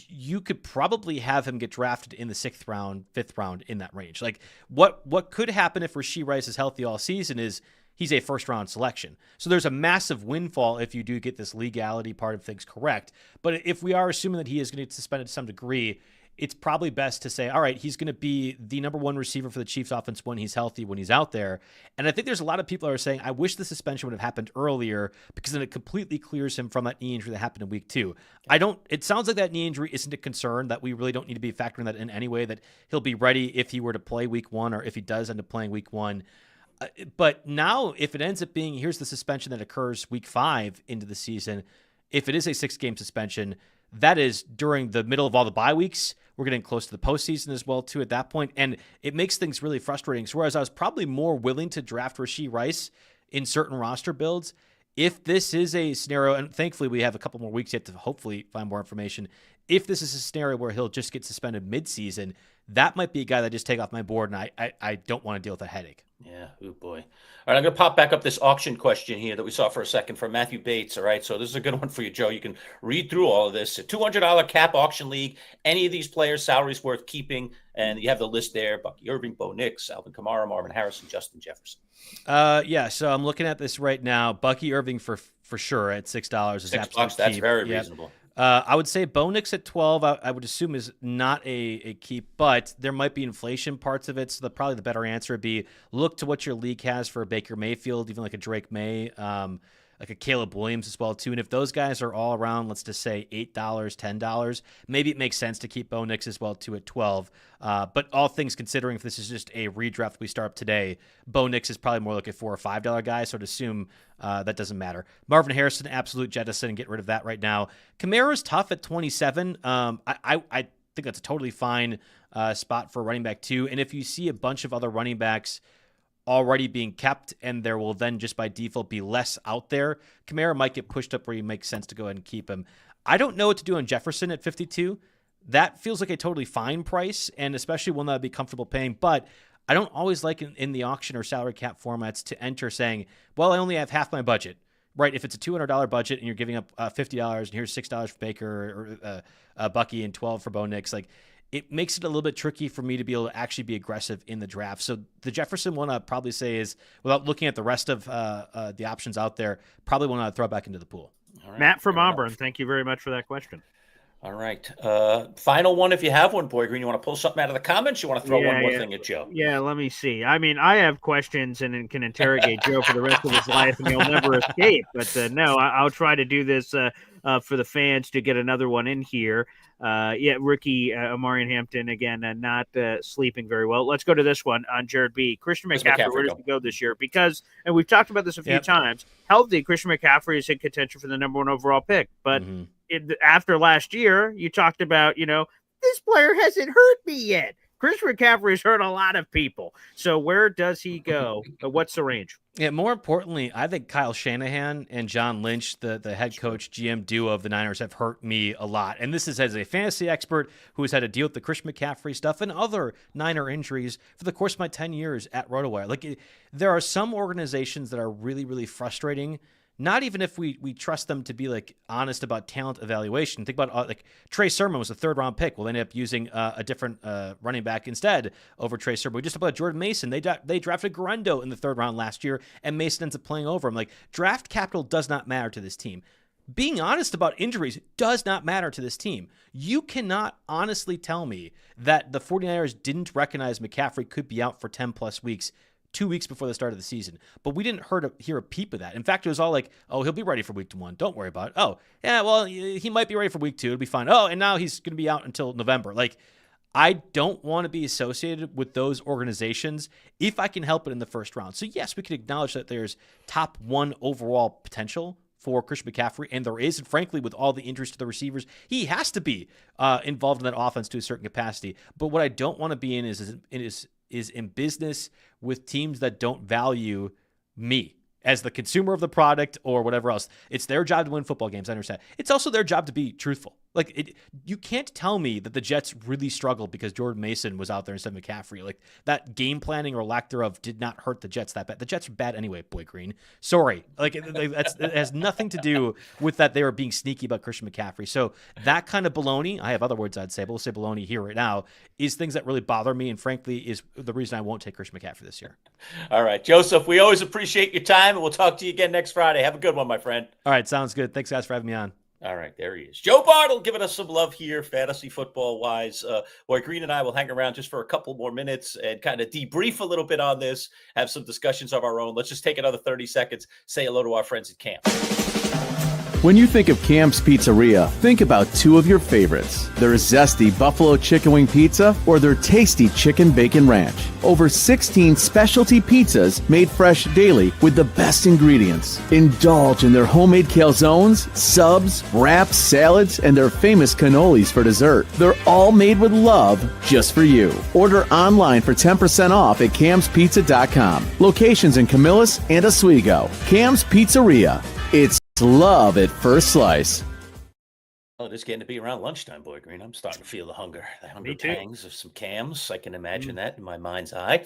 you could probably have him get drafted in the 6th round, 5th round, in that range. Like what could happen if Rashee Rice is healthy all season is he's a 1st-round selection. So there's a massive windfall if you do get this legality part of things correct. But if we are assuming that he is going to get suspended to some degree, it's probably best to say, all right, he's going to be the number 1 receiver for the Chiefs offense when he's healthy, when he's out there. And I think there's a lot of people that are saying, I wish the suspension would have happened earlier because then it completely clears him from that knee injury that happened in week 2. It sounds like that knee injury isn't a concern, that we really don't need to be factoring that in anyway, that he'll be ready if he were to play week 1 or if he does end up playing week 1. But now if it ends up being, here's the suspension that occurs week 5 into the season, if it is a 6-game suspension, that is during the middle of all the bye weeks. We're getting close to the postseason as well, too, at that point. And it makes things really frustrating. So whereas I was probably more willing to draft Rashee Rice in certain roster builds, if this is a scenario, and thankfully we have a couple more weeks yet to hopefully find more information, if this is a scenario where he'll just get suspended midseason, that might be a guy that I just take off my board, and I don't want to deal with a headache. Yeah, oh boy. All right, I'm going to pop back up this auction question here that we saw for a second from Matthew Bates. All right, so this is a good one for you, Joe. You can read through all of this. A $200 cap auction league. Any of these players' salaries worth keeping, and you have the list there: Bucky Irving, Bo Nix, Alvin Kamara, Marvin Harrison, Justin Jefferson. Yeah. So I'm looking at this right now. Bucky Irving for sure at $6 is absolutely $6. That's very reasonable. I would say Bo Nix at 12, I would assume is not a keep, but there might be inflation parts of it. So probably the better answer would be look to what your league has for a Baker Mayfield, even like a Drake May, like a Caleb Williams as well too. And if those guys are all around, let's just say $8, $10, maybe it makes sense to keep Bo Nix as well too at 12. But all things considering, if this is just a redraft we start up today, Bo Nix is probably more like a $4 or $5 guy. So to assume that doesn't matter. Marvin Harrison, absolute jettison, and get rid of that right now. Kamara's tough at 27. I think that's a totally fine spot for running back too. And if you see a bunch of other running backs already being kept, and there will then just by default be less out there, Kamara might get pushed up where it makes sense to go ahead and keep him. I don't know what to do on Jefferson at 52. That feels like a totally fine price, and especially one that I'd be comfortable paying, but I don't always like in the auction or salary cap formats to enter saying, well, I only have half my budget, right? If it's a $200 budget and you're giving up $50 and here's $6 for Baker or Bucky and $12 for Bo Nix, like it makes it a little bit tricky for me to be able to actually be aggressive in the draft. So the Jefferson one I'd probably say is, without looking at the rest of the options out there, probably one I'd throw back into the pool. All right. Matt from Auburn, thank you very much for that question. All right. Final one, if you have one, Boy Green. You want to pull something out of the comments? You want to throw one more thing at Joe? Yeah, let me see. I mean, I have questions and can interrogate Joe for the rest of his life, and he'll never escape. But no, I'll try to do this for the fans to get another one in here. Ricky Omarion Hampton, again, not sleeping very well. Let's go to this one on Jared B. Christian McCaffrey, where does he go this year? Because, and we've talked about this a few times, healthy, Christian McCaffrey is in contention for the number 1 overall pick. But after last year, you talked about, this player hasn't hurt me yet. Christian McCaffrey has hurt a lot of people. So where does he go? What's the range? Yeah, more importantly, I think Kyle Shanahan and John Lynch, the head coach GM duo of the Niners, have hurt me a lot. And this is as a fantasy expert who has had to deal with the Christian McCaffrey stuff and other Niner injuries for the course of my 10 years at RotoWire. Like, there are some organizations that are really, really frustrating. Not even if we trust them to be like honest about talent evaluation. Think about like Trey Sermon was a 3rd-round pick. We'll end up using a different running back instead over Trey Sermon. We just talked about Jordan Mason. They drafted Garendo in the 3rd round last year, and Mason ends up playing over him. Like, draft capital does not matter to this team. Being honest about injuries does not matter to this team. You cannot honestly tell me that the 49ers didn't recognize McCaffrey could be out for 10-plus weeks 2 weeks before the start of the season. But we didn't hear a peep of that. In fact, it was all like, oh, he'll be ready for week 1. Don't worry about it. Oh, yeah, well, he might be ready for week 2. It'll be fine. Oh, and now he's going to be out until November. Like, I don't want to be associated with those organizations if I can help it in the 1st round. So, yes, we can acknowledge that there's top 1 overall potential for Christian McCaffrey, and there is, and frankly, with all the injuries to the receivers, he has to be involved in that offense to a certain capacity. But what I don't want to be in is in business with teams that don't value me as the consumer of the product or whatever else. It's their job to win football games. I understand. It's also their job to be truthful. You can't tell me that the Jets really struggled because Jordan Mason was out there instead of McCaffrey. Like, that game planning or lack thereof did not hurt the Jets that bad. The Jets are bad anyway, Boy Green. Sorry. It has nothing to do with that they were being sneaky about Christian McCaffrey. So that kind of baloney, I have other words I'd say, but we'll say baloney here right now, is things that really bother me, and frankly is the reason I won't take Christian McCaffrey this year. All right, Joseph, we always appreciate your time, and we'll talk to you again next Friday. Have a good one, my friend. All right, sounds good. Thanks, guys, for having me on. All right, there he is. Joe Bartel giving us some love here, fantasy football-wise. Boy Green and I will hang around just for a couple more minutes and kind of debrief a little bit on this, have some discussions of our own. Let's just take another 30 seconds, say hello to our friends at camp. When you think of Camp's Pizzeria, think about two of your favorites. Their zesty buffalo chicken wing pizza or their tasty chicken bacon ranch. Over 16 specialty pizzas made fresh daily with the best ingredients. Indulge in their homemade calzones, subs, wraps, salads, and their famous cannolis for dessert. They're all made with love just for you. Order online for 10% off at camspizza.com. Locations in Camillus and Oswego. Camp's Pizzeria. It's love at first slice. Oh, it is getting to be around lunchtime, Boy Green. I'm starting to feel the hunger pangs of some Cams. I can imagine that in my mind's eye.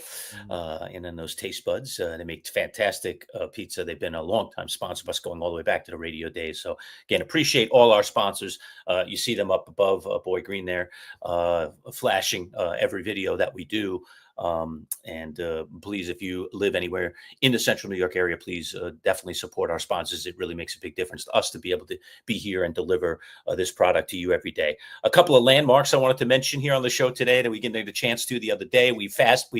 And then those taste buds, they make fantastic pizza. They've been a long-time sponsor of us going all the way back to the radio days. So, again, appreciate all our sponsors. You see them up above Boy Green there, flashing every video that we do. Please, if you live anywhere in the central New York area, please definitely support our sponsors. It really makes a big difference to us to be able to be here and deliver this product to you every day. A couple of landmarks I wanted to mention here on the show today that we didn't get a chance to the other day. We've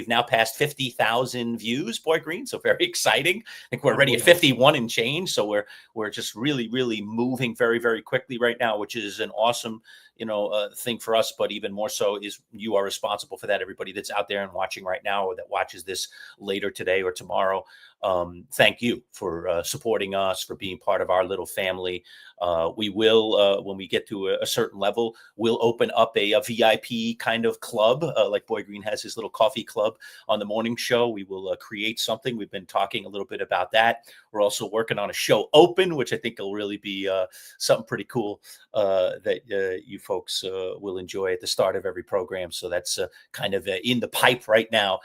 now passed 50,000 views, Boy Green, so very exciting. I think we're already at 51 and change, so we're just really, really moving very, very quickly right now, which is an awesome thing for us, but even more so is you are responsible for that. Everybody that's out there and watching right now or that watches this later today or tomorrow, thank you for supporting us, for being part of our little family. We will, when we get to a certain level, we'll open up a VIP kind of club, like Boy Green has his little coffee club on the morning show. We will create something. We've been talking a little bit about that. We're also working on a show open, which I think will really be something pretty cool that you folks will enjoy at the start of every program. So that's kind of in the pipe right now,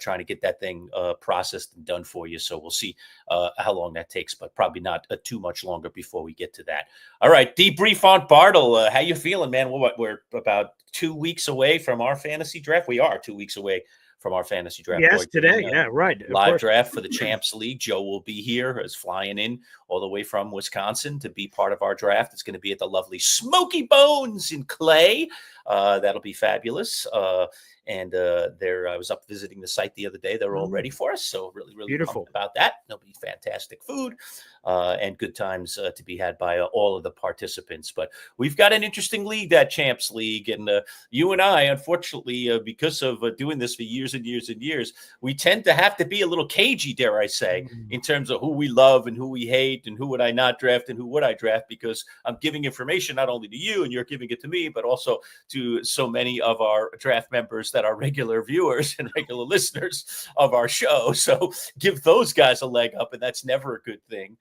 trying to get that thing processed and done for you. So we'll see how long that takes, but probably not too much longer before we get to that. All right, debrief on Bartel. How you feeling, man? We're about 2 weeks away from our fantasy draft. We are 2 weeks away from our fantasy draft. Yes, today. Yeah, right. Live draft for the Champs League. Joe will be here, is flying in all the way from Wisconsin to be part of our draft. It's going to be at the lovely Smoky Bones in Clay. That'll be fabulous. I was up visiting the site the other day. They're all ready for us. So really, really beautiful about that. There'll be fantastic food and good times to be had by all of the participants. But we've got an interesting league, that Champs League. And you and I, unfortunately, because of doing this for years and years and years, we tend to have to be a little cagey, dare I say, in terms of who we love and who we hate and who would I not draft and who would I draft, because I'm giving information not only to you and you're giving it to me, but also to so many of our draft members that are regular viewers and regular listeners of our show. So give those guys a leg up, and that's never a good thing.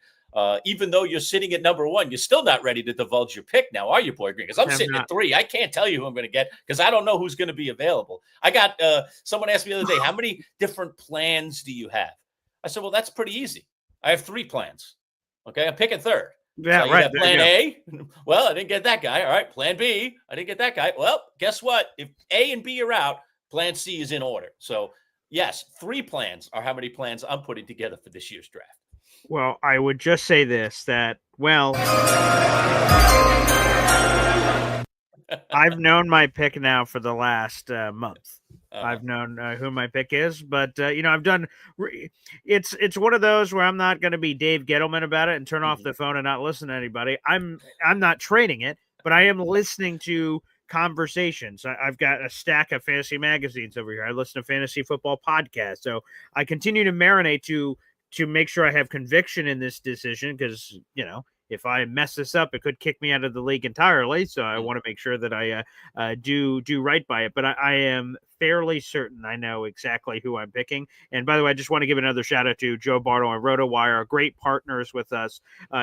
Even though you're sitting at number one, you're still not ready to divulge your pick now, are you, Boy Green? Because I'm sitting at 3. I can't tell you who I'm going to get because I don't know who's going to be available. I got someone asked me the other day, how many different plans do you have? I said, well, that's pretty easy. I have 3 plans. Okay, I'm picking third. Yeah, so right. Plan A. Well, I didn't get that guy. All right. Plan B. I didn't get that guy. Well, guess what? If A and B are out, Plan C is in order. So, yes, 3 plans are how many plans I'm putting together for this year's draft. Well, I would just say this, that, well, I've known my pick now for the last month. I've known who my pick is, but I've done. It's one of those where I'm not going to be Dave Gettleman about it and turn off the phone and not listen to anybody. I'm not training it, but I am listening to conversations. I've got a stack of fantasy magazines over here. I listen to fantasy football podcasts, so I continue to marinate to make sure I have conviction in this decision because if I mess this up, it could kick me out of the league entirely. So I want to make sure that I do right by it. But I am fairly certain I know exactly who I'm picking. And by the way, I just want to give another shout out to Joe Bartel and RotoWire, great partners with us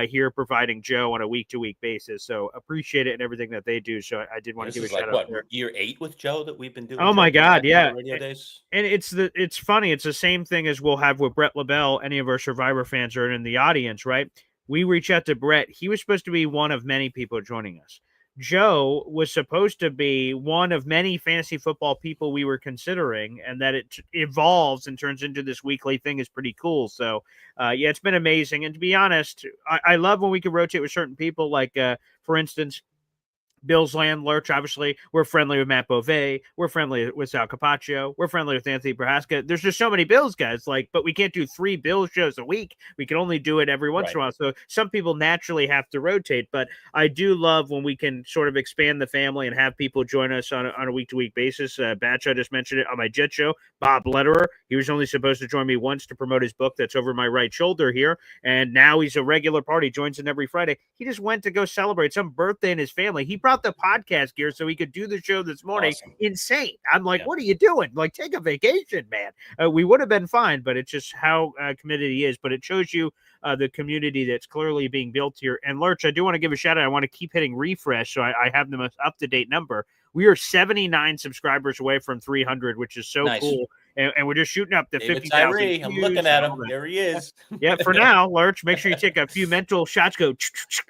here, providing Joe on a week-to-week basis. So appreciate it and everything that they do. So I did want to give a shout out there. Year 8 with Joe that we've been doing. Oh my God, yeah. Radio days. And it's funny. It's the same thing as we'll have with Brett LaBelle. Any of our Survivor fans are in the audience, right? We reach out to Brett. He was supposed to be one of many people joining us. Joe was supposed to be one of many fantasy football people we were considering, and that it evolves and turns into this weekly thing is pretty cool. So, yeah, it's been amazing. And to be honest, I love when we can rotate with certain people, like, for instance, Bills Land Lurch, obviously, we're friendly with Matt Beauvais. We're friendly with Sal Capaccio. We're friendly with Anthony Prohaska. There's just so many Bills guys, but we can't do 3 Bills shows a week. We can only do it every once in a while. So some people naturally have to rotate, but I do love when we can sort of expand the family and have people join us on a week-to-week basis. Batch, I just mentioned it on my Jet show. Bob Lederer, he was only supposed to join me once to promote his book that's over my right shoulder here, and now he's a regular part. He joins in every Friday. He just went to go celebrate some birthday in his family. He brought the podcast gear so he could do the show this morning. Awesome. Insane. I'm like, what are you doing? Like, take a vacation, man. We would have been fine, but it's just how committed he is. But it shows you the community that's clearly being built here. And Lurch, I do want to give a shout out. I want to keep hitting refresh so I have the most up-to-date number. We are 79 subscribers away from 300, which is so cool. And we're just shooting up to 50,000. I'm looking at him. There he is. Yeah, for now, Lurch, make sure you take a few mental shots. Go.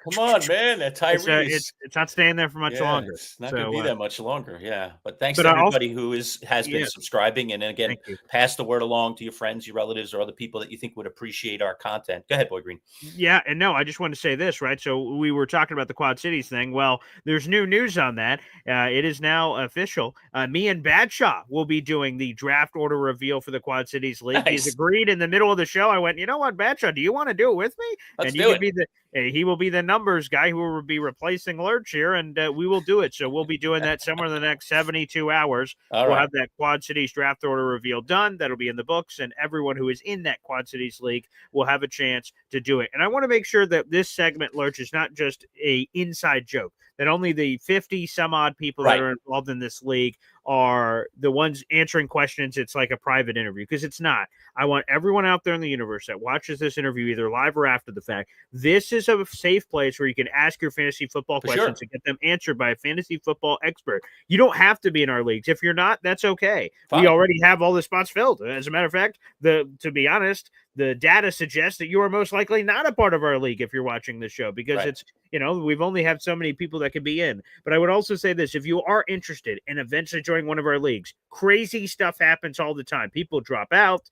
Come on, man. That's Tyrese. It's not staying there for much longer. It's not going to be that much longer. Yeah. But thanks to everybody who has been subscribing. And again, pass the word along to your friends, your relatives, or other people that you think would appreciate our content. Go ahead, Boy Green. Yeah. And no, I just want to say this, right? So we were talking about the Quad Cities thing. Well, there's new news on that. It is now official. Me and Badshaw will be doing the draft order reveal for the Quad Cities League. Nice. He's agreed in the middle of the show. I went, you know what, Badshaw, do you want to do it with me? Let's do it. He will be the numbers guy who will be replacing Lurch here, and we will do it. So we'll be doing that somewhere in the next 72 hours. We'll have that Quad Cities draft order reveal done. That'll be in the books, and everyone who is in that Quad Cities League will have a chance to do it. And I want to make sure that this segment, Lurch, is not just a inside joke, that only the 50 some odd people that are involved in this league are the ones answering questions. It's like a private interview, because it's not. I want everyone out there in the universe that watches this interview, either live or after the fact, this is a safe place where you can ask your fantasy football questions and get them answered by a fantasy football expert. You don't have to be in our leagues. If you're not, that's okay. Fine. We already have all the spots filled. As a matter of fact, to be honest, the data suggests that you are most likely not a part of our league if you're watching the show, because it's, we've only had so many people that can be in. But I would also say this: if you are interested in eventually joining one of our leagues, crazy stuff happens all the time. People drop out.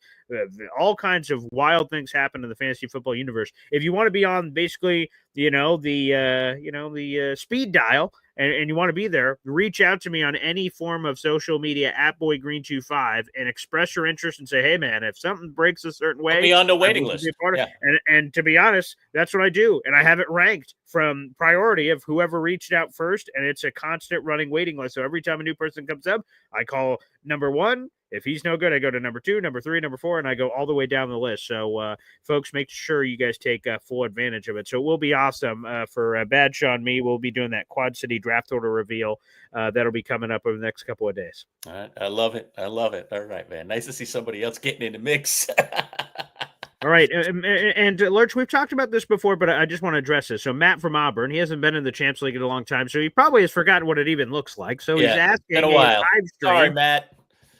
All kinds of wild things happen in the fantasy football universe. If you want to be on basically, the speed dial, and you want to be there, reach out to me on any form of social media at BoyGreen25 and express your interest and say, hey, man, if something breaks a certain way, be on the waiting list. And to be honest, that's what I do. And I have it ranked from priority of whoever reached out first. And it's a constant running waiting list. So every time a new person comes up, I call number 1. If he's no good, I go to number 2, number 3, number 4, and I go all the way down the list. So, folks, make sure you guys take full advantage of it. So it will be awesome for Badshaw and me. We'll be doing that Quad City draft order reveal. That'll be coming up over the next couple of days. All right. I love it. All right, man. Nice to see somebody else getting in the mix. All right. And Lurch, we've talked about this before, but I just want to address this. So Matt from Auburn, he hasn't been in the Champs League in a long time, so he probably has forgotten what it even looks like. So he's asking been a while. Sorry, Matt.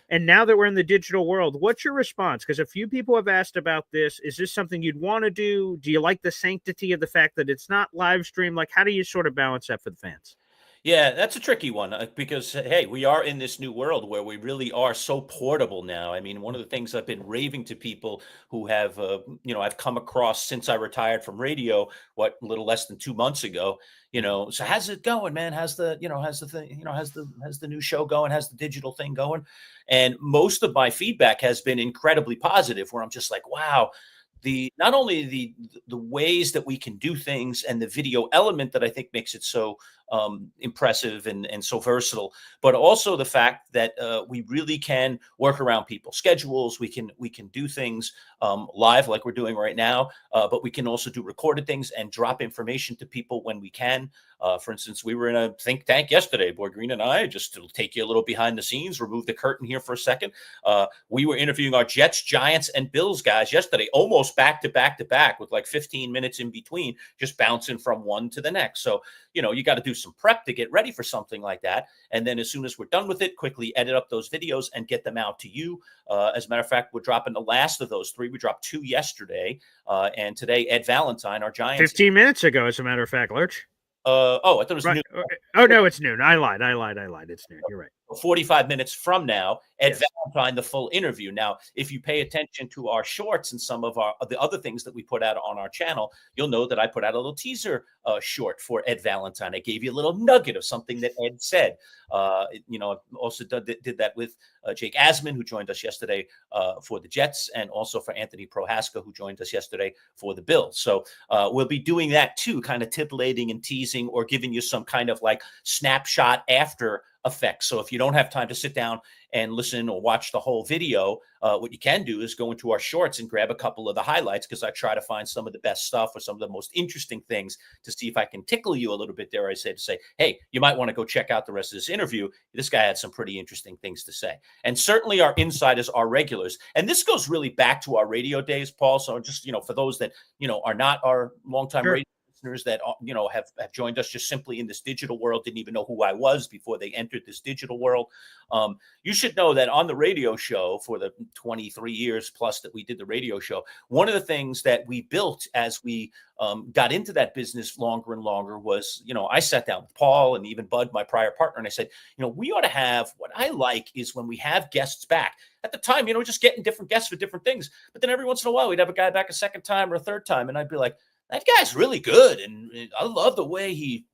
And now that we're in the digital world, what's your response? Because a few people have asked about this. Is this something you'd want to do? Do you like the sanctity of the fact that it's not live stream? Like, how do you sort of balance that for the fans? Yeah, that's a tricky one because, hey, we are in this new world where we really are so portable now. I mean, one of the things I've been raving to people who have, I've come across since I retired from radio, a little less than 2 months ago, so how's it going, man? How's the new show going? How's the digital thing going? And most of my feedback has been incredibly positive, where I'm just like, wow, not only the ways that we can do things and the video element that I think makes it so impressive and so versatile, but also the fact that we really can work around people's schedules. We can do things live like we're doing right now, but we can also do recorded things and drop information to people when we can. For instance, we were in a think tank yesterday, Boy Green and I, just to take you a little behind the scenes, remove the curtain here for a second. We were interviewing our Jets, Giants, and Bills guys yesterday, almost back to back with like 15 minutes in between, just bouncing from one to the next. So, you got to do some prep to get ready for something like that. And then as soon as we're done with it, quickly edit up those videos and get them out to you. As a matter of fact, we're dropping the last of those 3. We dropped 2 yesterday. And today, Ed Valentine, our Giants. 15 minutes ago, as a matter of fact, Lerch. I thought it was right. noon. Oh, no, it's noon. I lied. It's noon. You're right. 45 minutes from now, Ed Valentine, the full interview. Now, if you pay attention to our shorts and some of the other things that we put out on our channel, you'll know that I put out a little teaser short for Ed Valentine. I gave you a little nugget of something that Ed said. I also did that with Jake Asman, who joined us yesterday for the Jets, and also for Anthony Prohaska, who joined us yesterday for the Bills. So we'll be doing that too, kind of titillating and teasing or giving you some kind of like snapshot after effects. So if you don't have time to sit down and listen or watch the whole video, what you can do is go into our shorts and grab a couple of the highlights, because I try to find some of the best stuff or some of the most interesting things to see if I can tickle you a little bit, dare I say, to say, hey, you might want to go check out the rest of this interview. This guy had some pretty interesting things to say. And certainly our insiders are regulars. And this goes really back to our radio days, Paul. So just, for those that, are not our longtime radio listeners that have joined us just simply in this digital world, didn't even know who I was before they entered this digital world. You should know that on the radio show, for the 23 years plus that we did the radio show, one of the things that we built as we got into that business longer and longer was, I sat down with Paul and even Bud, my prior partner, and I said, we ought to have, what I like is when we have guests back. At the time, just getting different guests for different things. But then every once in a while, we'd have a guy back a second time or a third time, and I'd be like, that guy's really good. And I love the way he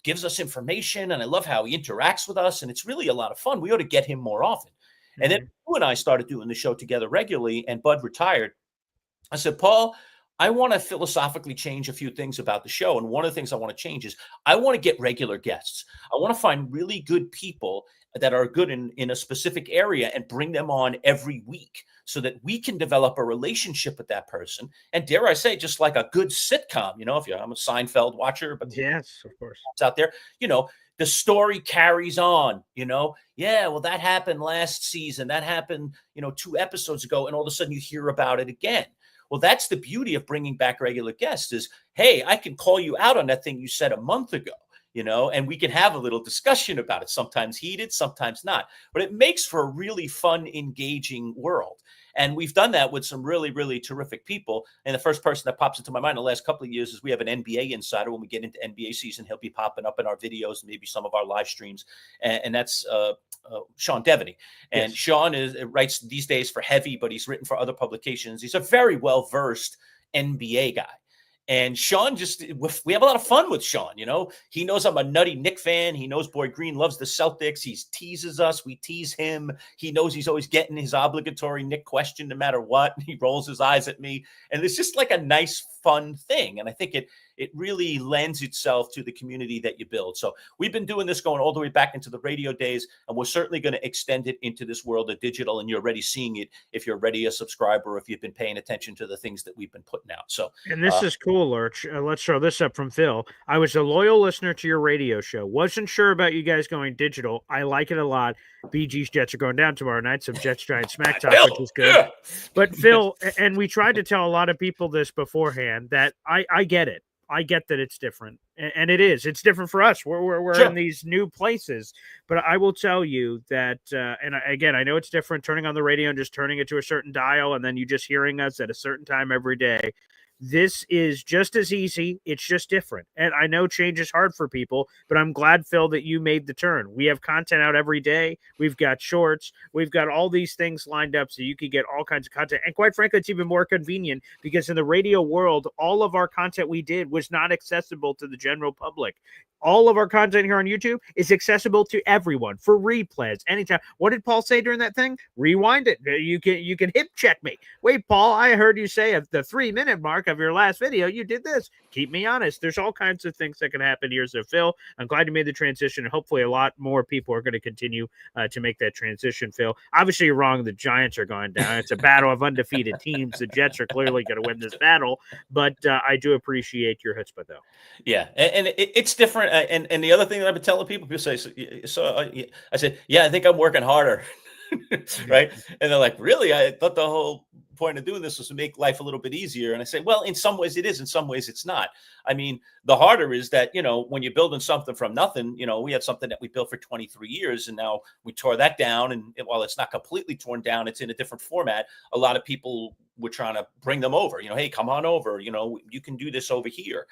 gives us information, and I love how he interacts with us. And it's really a lot of fun. We ought to get him more often. Mm-hmm. And then you and I started doing the show together regularly, and Bud retired. I said, Paul, I want to philosophically change a few things about the show. And one of the things I want to change is I want to get regular guests. I want to find really good people that are good in a specific area and bring them on every week so that we can develop a relationship with that person. And dare I say, just like a good sitcom, I'm a Seinfeld watcher, but yes, of course, it's out there, the story carries on, yeah, well, that happened last season. That happened, 2 episodes ago. And all of a sudden you hear about it again. Well, that's the beauty of bringing back regular guests is, hey, I can call you out on that thing you said a month ago. And we can have a little discussion about it, sometimes heated, sometimes not. But it makes for a really fun, engaging world. And we've done that with some really, really terrific people. And the first person that pops into my mind in the last couple of years is we have an NBA insider. When we get into NBA season, he'll be popping up in our videos, maybe some of our live streams. And that's Sean Devaney. And yes. Sean writes these days for Heavy, but he's written for other publications. He's a very well-versed NBA guy. And Sean, we have a lot of fun with Sean. He knows I'm a nutty Knick fan. He knows Boy Green loves the Celtics. He teases us. We tease him. He knows he's always getting his obligatory Knick question no matter what. He rolls his eyes at me. And it's just like a nice, fun thing. And I think it really lends itself to the community that you build. So we've been doing this going all the way back into the radio days, and we're certainly going to extend it into this world of digital. And you're already seeing it if you're already a subscriber, if you've been paying attention to the things that we've been putting out. So, and this is cool, Lerch. Let's throw this up from Phil. I was a loyal listener to your radio show. Wasn't sure about you guys going digital. I like it a lot. BG's Jets are going down tomorrow night. Some Jets Giants Smack Talk, which is good. Yeah. But Phil, and we tried to tell a lot of people this beforehand, that I get it. I get that it's different, and it is. It's different for us. We're sure. in these new places, but I will tell you that, and again, I know it's different turning on the radio and just turning it to a certain dial, and then you just hearing us at a certain time every day. This is just as easy. It's just different. And I know change is hard for people, but I'm glad, Phil, that you made the turn. We have content out every day. We've got shorts. We've got all these things lined up so you can get all kinds of content. And quite frankly, it's even more convenient because in the radio world, all of our content we did was not accessible to the general public. All of our content here on YouTube is accessible to everyone for replays anytime. What did Paul say during that thing? Rewind it. You can hip check me. Wait, Paul, I heard you say at the 3-minute mark, of your last video, you did this. Keep me honest. There's all kinds of things that can happen here. So, Phil, I'm glad you made the transition, and hopefully a lot more people are going to continue to make that transition, Phil. Obviously, you're wrong. The Giants are going down. It's a battle of undefeated teams. The Jets are clearly going to win this battle, but I do appreciate your chutzpah, though. Yeah, and it's different. And the other thing that I've been telling people say, I said, yeah, I think I'm working harder. Right. And they're like, really? I thought the whole point of doing this was to make life a little bit easier. And I say, well, in some ways it is, in some ways it's not. I mean, the harder is that, when you're building something from nothing, we had something that we built for 23 years and now we tore that down. And while it's not completely torn down, it's in a different format. A lot of people were trying to bring them over, hey, come on over, you can do this over here.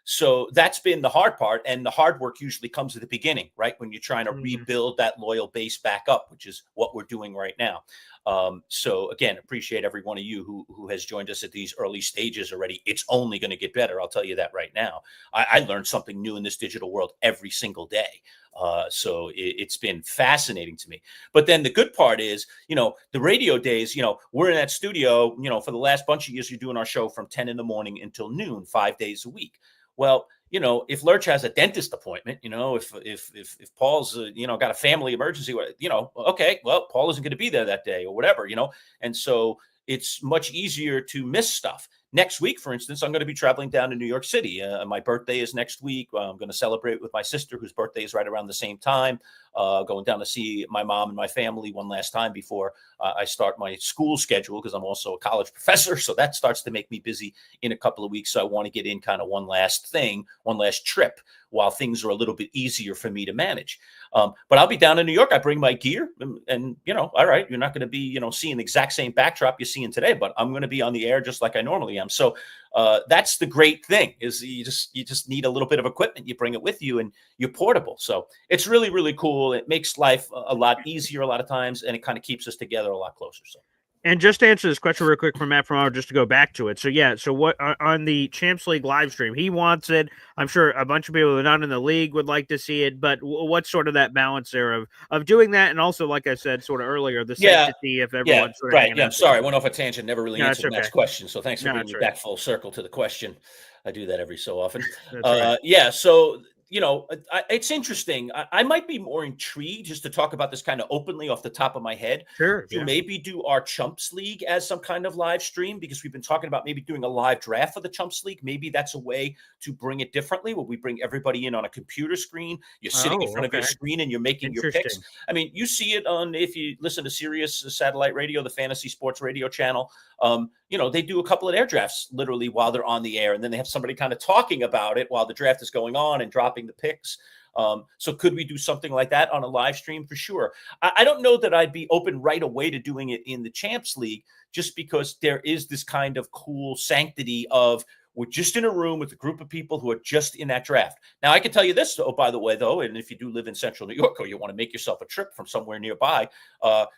So that's been the hard part. And the hard work usually comes at the beginning, right? When you're trying to rebuild that loyal base back up, which is what we're doing right now. So again, appreciate every one of you who has joined us at these early stages already. It's only going to get better. I'll tell you that right now. I learned something new in this digital world every single day. So it's been fascinating to me. But then the good part is, the radio days, we're in that studio, for the last bunch of years, you're doing our show from 10 in the morning until noon, 5 days a week. Well, if Lerch has a dentist appointment, if Paul's, got a family emergency, okay, well, Paul isn't going to be there that day or whatever, and so it's much easier to miss stuff. Next week, for instance, I'm going to be traveling down to New York City. My birthday is next week. I'm going to celebrate with my sister, whose birthday is right around the same time. Going down to see my mom and my family one last time before I start my school schedule, because I'm also a college professor. So that starts to make me busy in a couple of weeks. So I want to get in kind of one last trip while things are a little bit easier for me to manage. But I'll be down in New York. I bring my gear and all right, you're not going to be, seeing the exact same backdrop you're seeing today, but I'm going to be on the air just like I normally am. So that's the great thing, is you just need a little bit of equipment. You bring it with you and you're portable. So it's really, really cool. It makes life a lot easier a lot of times, and it kind of keeps us together a lot closer. So. And just to answer this question real quick from Matt from just to go back to it. So, yeah, so what on the Champs League live stream, he wants it. I'm sure a bunch of people who are not in the league would like to see it, but what's sort of that balance there of doing that? And also, like I said sort of earlier, the sanctity of everyone sort of right. Yeah, I'm sorry. I went off a tangent, never really answered Matt's question. So thanks for bringing me back full circle to the question. I do that every so often. Right. Yeah, so it's interesting. I might be more intrigued just to talk about this kind of openly off the top of my head. Sure. To maybe do our Chumps League as some kind of live stream, because we've been talking about maybe doing a live draft for the Chumps League. Maybe that's a way to bring it differently, where we bring everybody in on a computer screen. You're sitting in front of your screen and you're making your picks. I mean, you see it if you listen to Sirius Satellite Radio, the Fantasy Sports Radio channel. They do a couple of air drafts literally while they're on the air, and then they have somebody kind of talking about it while the draft is going on and dropping the picks. So could we do something like that on a live stream? For sure. I don't know that I'd be open right away to doing it in the Champs League, just because there is this kind of cool sanctity of, we're just in a room with a group of people who are just in that draft. Now, I can tell you this, by the way, though, and if you do live in central New York, or you want to make yourself a trip from somewhere nearby,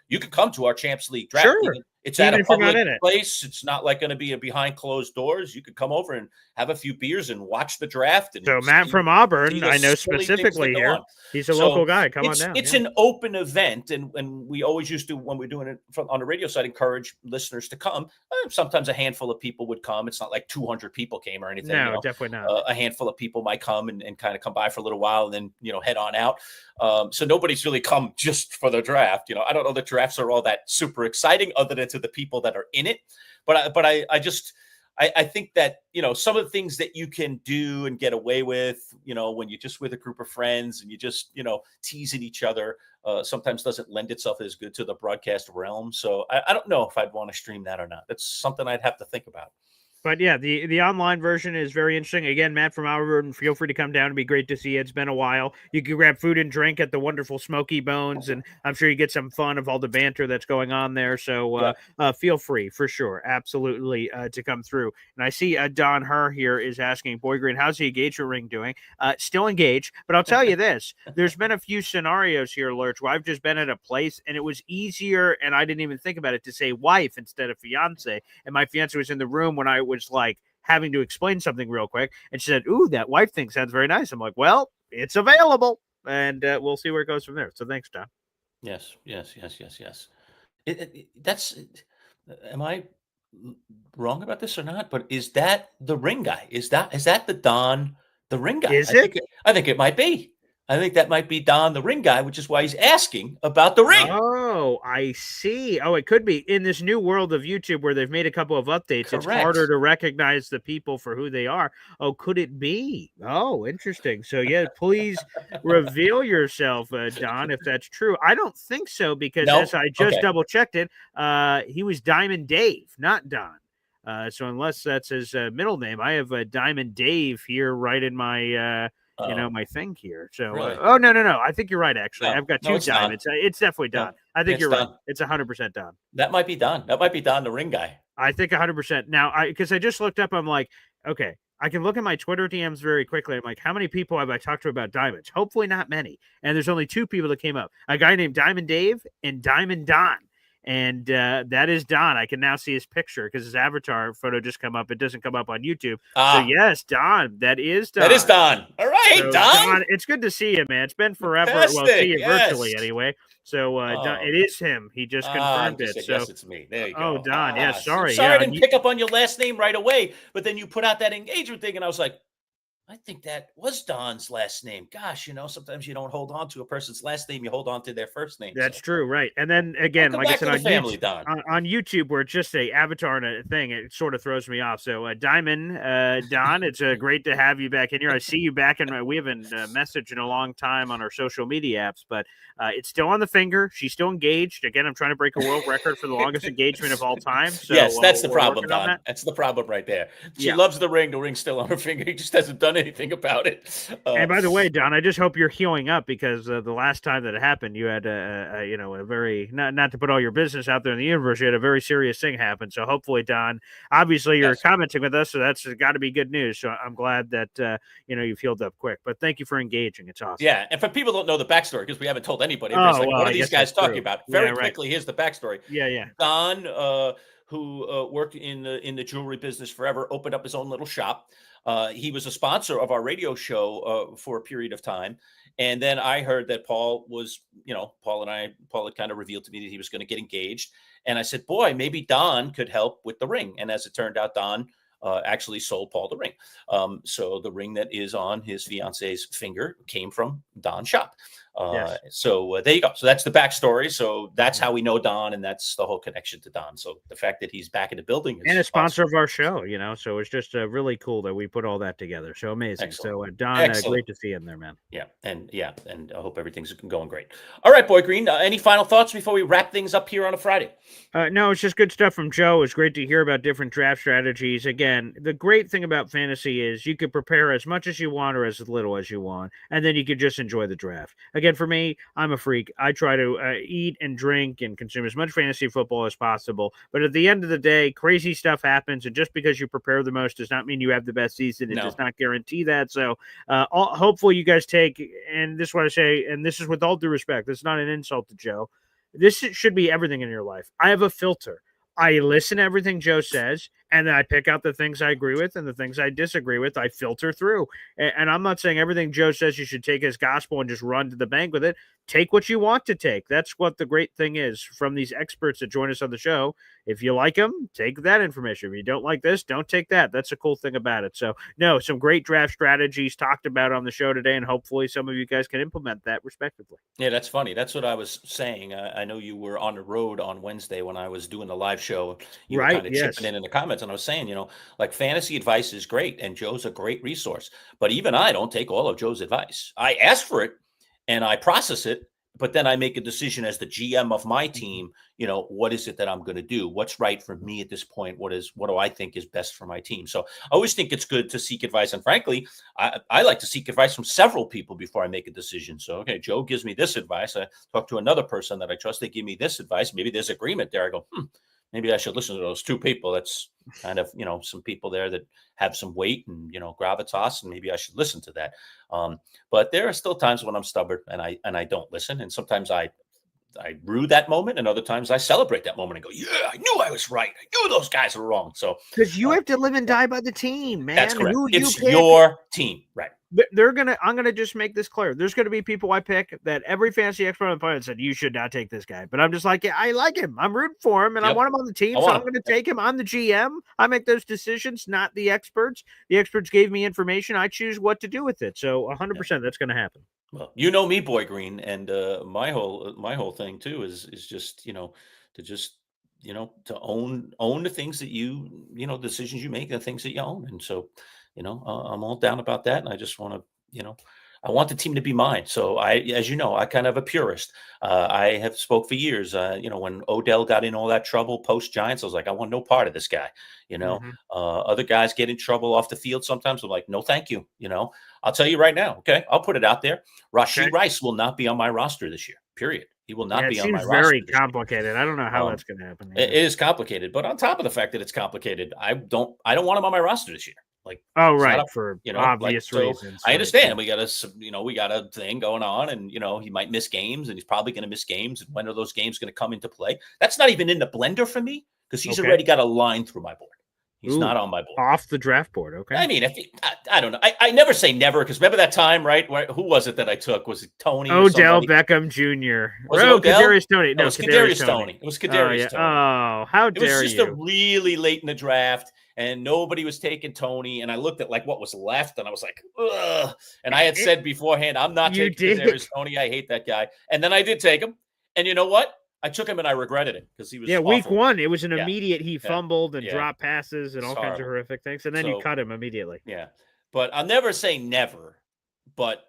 you can come to our Champs League draft. Sure. It's at a public place. It's not like going to be behind closed doors. You could come over and have a few beers and watch the draft. And so Matt from Auburn, I know specifically here, he's a local guy. Come on down. It's an open event, and we always used to, when we're doing it on the radio side, encourage listeners to come. Sometimes a handful of people would come. It's not like 200 people came or anything. No, definitely not. A handful of people might come and kind of come by for a little while and then, head on out. So nobody's really come just for the draft. I don't know that drafts are all that super exciting, other than to the people that are in it. But I think that, some of the things that you can do and get away with, when you're just with a group of friends and you just, teasing each other, sometimes doesn't lend itself as good to the broadcast realm. So I don't know if I'd want to stream that or not. That's something I'd have to think about. But yeah, the online version is very interesting. Again, Matt from Auburn, feel free to come down. It'd be great to see you. It's been a while. You can grab food and drink at the wonderful Smoky Bones, and I'm sure you get some fun of all the banter that's going on there. So feel free, for sure, absolutely, to come through. And I see Don Herr here is asking, Boy Green, how's the engagement ring doing? Still engaged, but I'll tell you this. There's been a few scenarios here, Lerch, where I've just been at a place, and it was easier, and I didn't even think about it, to say wife instead of fiance. And my fiance was in the room when I was like having to explain something real quick, and she said, "Ooh, that wife thing sounds very nice." I'm like, "Well, it's available," and we'll see where it goes from there. So thanks, Don. Yes. That's. Am I wrong about this or not, but is that the ring guy? Is that the Don, the ring guy? Is it? I think it might be. I think that might be Don, the ring guy, which is why he's asking about the ring. Oh, I see. Oh, it could be in this new world of YouTube where they've made a couple of updates. Correct. It's harder to recognize the people for who they are. Oh, could it be? Oh, interesting. So, yeah, please reveal yourself, Don, if that's true. I don't think so because as I just double checked it, he was Diamond Dave, not Don. So unless that's his middle name, I have Diamond Dave here right in my my thing here. So, really? No. I think you're right. Actually, I've got two diamonds. It's definitely Don. I think you're right. It's 100% Don. That might be Don. That might be Don, the ring guy. I think 100%. Now, because I just looked up, I'm like, okay, I can look at my Twitter DMs very quickly. I'm like, how many people have I talked to about diamonds? Hopefully not many. And there's only two people that came up: a guy named Diamond Dave and Diamond Don. And that is Don. I can now see his picture because his avatar photo just come up. It doesn't come up on YouTube. So yes, Don. That is Don. That is Don. All right, so, Don. It's good to see you, man. It's been forever. Fantastic. Well, see you virtually anyway. So Don, it is him. He just confirmed it. So yes, it's me. There you go. Oh, Don. Yeah, sorry. Sorry, I didn't pick up on your last name right away. But then you put out that engagement thing, and I was like, I think that was Don's last name. Gosh, sometimes you don't hold on to a person's last name. You hold on to their first name. That's true. Right. And then again, like I said, on family, on YouTube, where it's just a avatar and a thing, it sort of throws me off. So Diamond, Don, it's great to have you back in here. I see you back in we haven't messaged in a long time on our social media apps, but it's still on the finger. She's still engaged. Again, I'm trying to break a world record for the longest engagement of all time. So, yes, that's the problem, Don. That's the problem right there. She loves the ring. The ring's still on her finger. He just hasn't done anything about it. And by the way, Don, I just hope you're healing up because the last time that it happened, you had a very not to put all your business out there in the universe, you had a very serious thing happen. So hopefully, Don, obviously you're commenting with us, so that's got to be good news. So I'm glad that you've healed up quick. But thank you for engaging. It's awesome. Yeah, and for people who don't know the backstory, because we haven't told anybody, what are these guys talking about? Very quickly, here's the backstory. Yeah. Don, who worked in the jewelry business forever, opened up his own little shop. He was a sponsor of our radio show for a period of time. And then I heard that Paul had kind of revealed to me that he was going to get engaged. And I said, boy, maybe Don could help with the ring. And as it turned out, Don actually sold Paul the ring. So the ring that is on his fiance's finger came from Don's shop. So there you go. So that's the backstory. So that's how we know Don, and that's the whole connection to Don. So the fact that he's back in the building and a sponsor of our show, so it's just really cool that we put all that together. So amazing. Excellent. So Don, great to see you in there, man. Yeah, and I hope everything's going great. All right, Boy Green. Any final thoughts before we wrap things up here on a Friday? No, it's just good stuff from Joe. It's great to hear about different draft strategies. Again, the great thing about fantasy is you could prepare as much as you want or as little as you want, and then you could just enjoy the draft. Again, for me, I'm a freak. I try to eat and drink and consume as much fantasy football as possible. But at the end of the day, crazy stuff happens. And just because you prepare the most does not mean you have the best season. It does not guarantee that. So hopefully you guys take, and this is what I say, and this is with all due respect, this is not an insult to Joe. This should be everything in your life. I have a filter. I listen to everything Joe says, and then I pick out the things I agree with and the things I disagree with. I filter through. And I'm not saying everything Joe says you should take as gospel and just run to the bank with it. Take what you want to take. That's what the great thing is from these experts that join us on the show. If you like them, take that information. If you don't like this, don't take that. That's a cool thing about it. So, no, some great draft strategies talked about on the show today, and hopefully some of you guys can implement that respectively. Yeah, that's funny. That's what I was saying. I know you were on the road on Wednesday when I was doing the live show. You were kind of chipping in the comments, and I was saying, like fantasy advice is great, and Joe's a great resource. But even I don't take all of Joe's advice. I ask for it, and I process it, but then I make a decision as the GM of my team. What is it that I'm going to do? What's right for me at this point? What do I think is best for my team? So I always think it's good to seek advice. And frankly, I like to seek advice from several people before I make a decision. So, okay, Joe gives me this advice. I talk to another person that I trust. They give me this advice. Maybe there's agreement there. I go, maybe I should listen to those two people. That's kind of, some people there that have some weight and, gravitas, and maybe I should listen to that. But there are still times when I'm stubborn and I don't listen. And sometimes I rue that moment, and other times I celebrate that moment and go, yeah, I knew I was right. I knew those guys were wrong. So because you have to live and die by the team, man. That's correct. It's your team, right? I'm gonna just make this clear. There's gonna be people I pick that every fantasy expert on the planet said you should not take this guy, but I'm just like, yeah, I like him. I'm rooting for him, and I want him on the team, so I'm gonna take him. I'm the GM. I make those decisions, not the experts. The experts gave me information. I choose what to do with it. So 100% that's gonna happen. Well, you know me, Boy Green, and my whole thing too is just to just to own the things that decisions you make, the things that you own, and so I'm all down about that, and I just want to I want the team to be mine. So as you know, I kind of a purist. I have spoke for years. When Odell got in all that trouble post Giants, I was like, I want no part of this guy. Other guys get in trouble off the field sometimes. I'm like, no, thank you. I'll tell you right now. Okay, I'll put it out there. Rashee Rice will not be on my roster this year. Period. He will not be on my roster. It seems very complicated. I don't know how that's going to happen. It is complicated, but on top of the fact that it's complicated, I don't want him on my roster this year. Like, for obvious reasons. I understand. We got a thing going on, and he might miss games, and he's probably going to miss games. And when are those games going to come into play? That's not even in the blender for me because he's already got a line through my board. He's not on my board. Off the draft board, okay. I mean, I don't know. I never say never because remember that time, right? Who was it that I took? Was it Tony? Odell Beckham Jr. Was it Odell? Kadarius Toney. No, it was Kadarius Toney. It was Kadarius Toney. Oh, how dare you! It was just a really late in the draft, and nobody was taking Tony. And I looked at what was left, and I was like, ugh. And I had said beforehand, I'm not taking Kadarius Toney. I hate that guy. And then I did take him. And you know what? I took him and I regretted it because he was awful. Week 1, it was an immediate. He fumbled and dropped passes and all kinds of horrific things, and then you cut him immediately. Yeah, but I'll never say never. But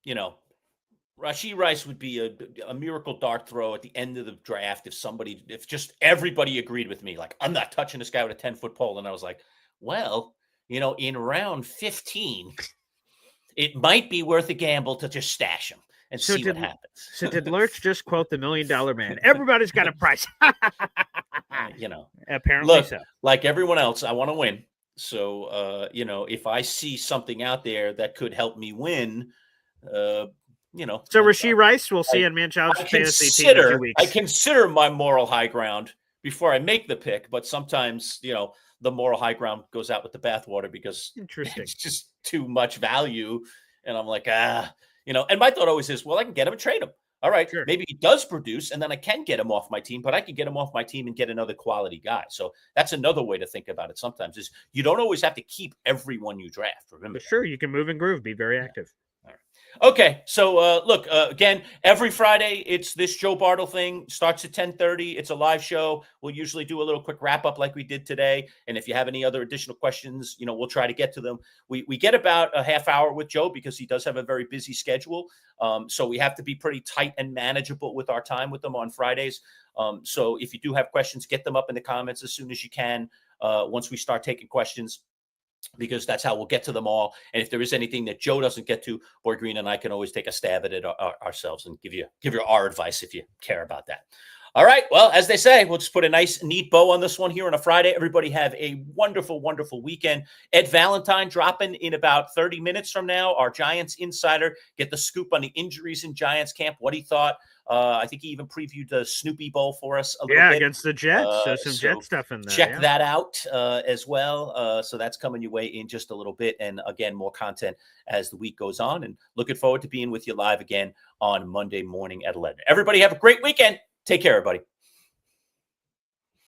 Rashee Rice would be a miracle dart throw at the end of the draft if just everybody agreed with me. Like, I'm not touching this guy with a 10-foot pole, and I was like, well, in round 15, it might be worth a gamble to just stash him. And see what happens. So did Lerch just quote the $1 Million Man? Everybody's got a price. Apparently look, so. Like everyone else, I want to win. So, if I see something out there that could help me win, So Rashee Rice, we'll see on Manchild's fantasy team in 2 weeks. I consider my moral high ground before I make the pick, but sometimes, the moral high ground goes out with the bathwater because it's just too much value. And I'm like, and my thought always is, well, I can get him and trade him. All right, sure. Maybe he does produce, and then I can get him off my team, but I can get him off my team and get another quality guy. So that's another way to think about it sometimes is you don't always have to keep everyone you draft. Remember, sure, you can move and groove, be very active. All right. Okay, so look, again, every Friday, it's this Joe Bartel thing. Starts at 10:30. It's a live show. We'll usually do a little quick wrap-up like we did today. And if you have any other additional questions, we'll try to get to them. We get about a half hour with Joe because he does have a very busy schedule. So we have to be pretty tight and manageable with our time with them on Fridays. So if you do have questions, get them up in the comments as soon as you can once we start taking questions. Because that's how we'll get to them all. And if there is anything that Joe doesn't get to, Boy Green and I can always take a stab at it ourselves and give you our advice if you care about that. All right. Well, as they say, we'll just put a nice, neat bow on this one here on a Friday. Everybody have a wonderful, wonderful weekend. Ed Valentine dropping in about 30 minutes from now. Our Giants insider, get the scoop on the injuries in Giants camp, what he thought. I think he even previewed the Snoopy Bowl for us a little bit. Against the Jets. Some Jet stuff in there. Check that out as well. So that's coming your way in just a little bit. And again, more content as the week goes on. And looking forward to being with you live again on Monday morning at 11. Everybody have a great weekend. Take care, everybody.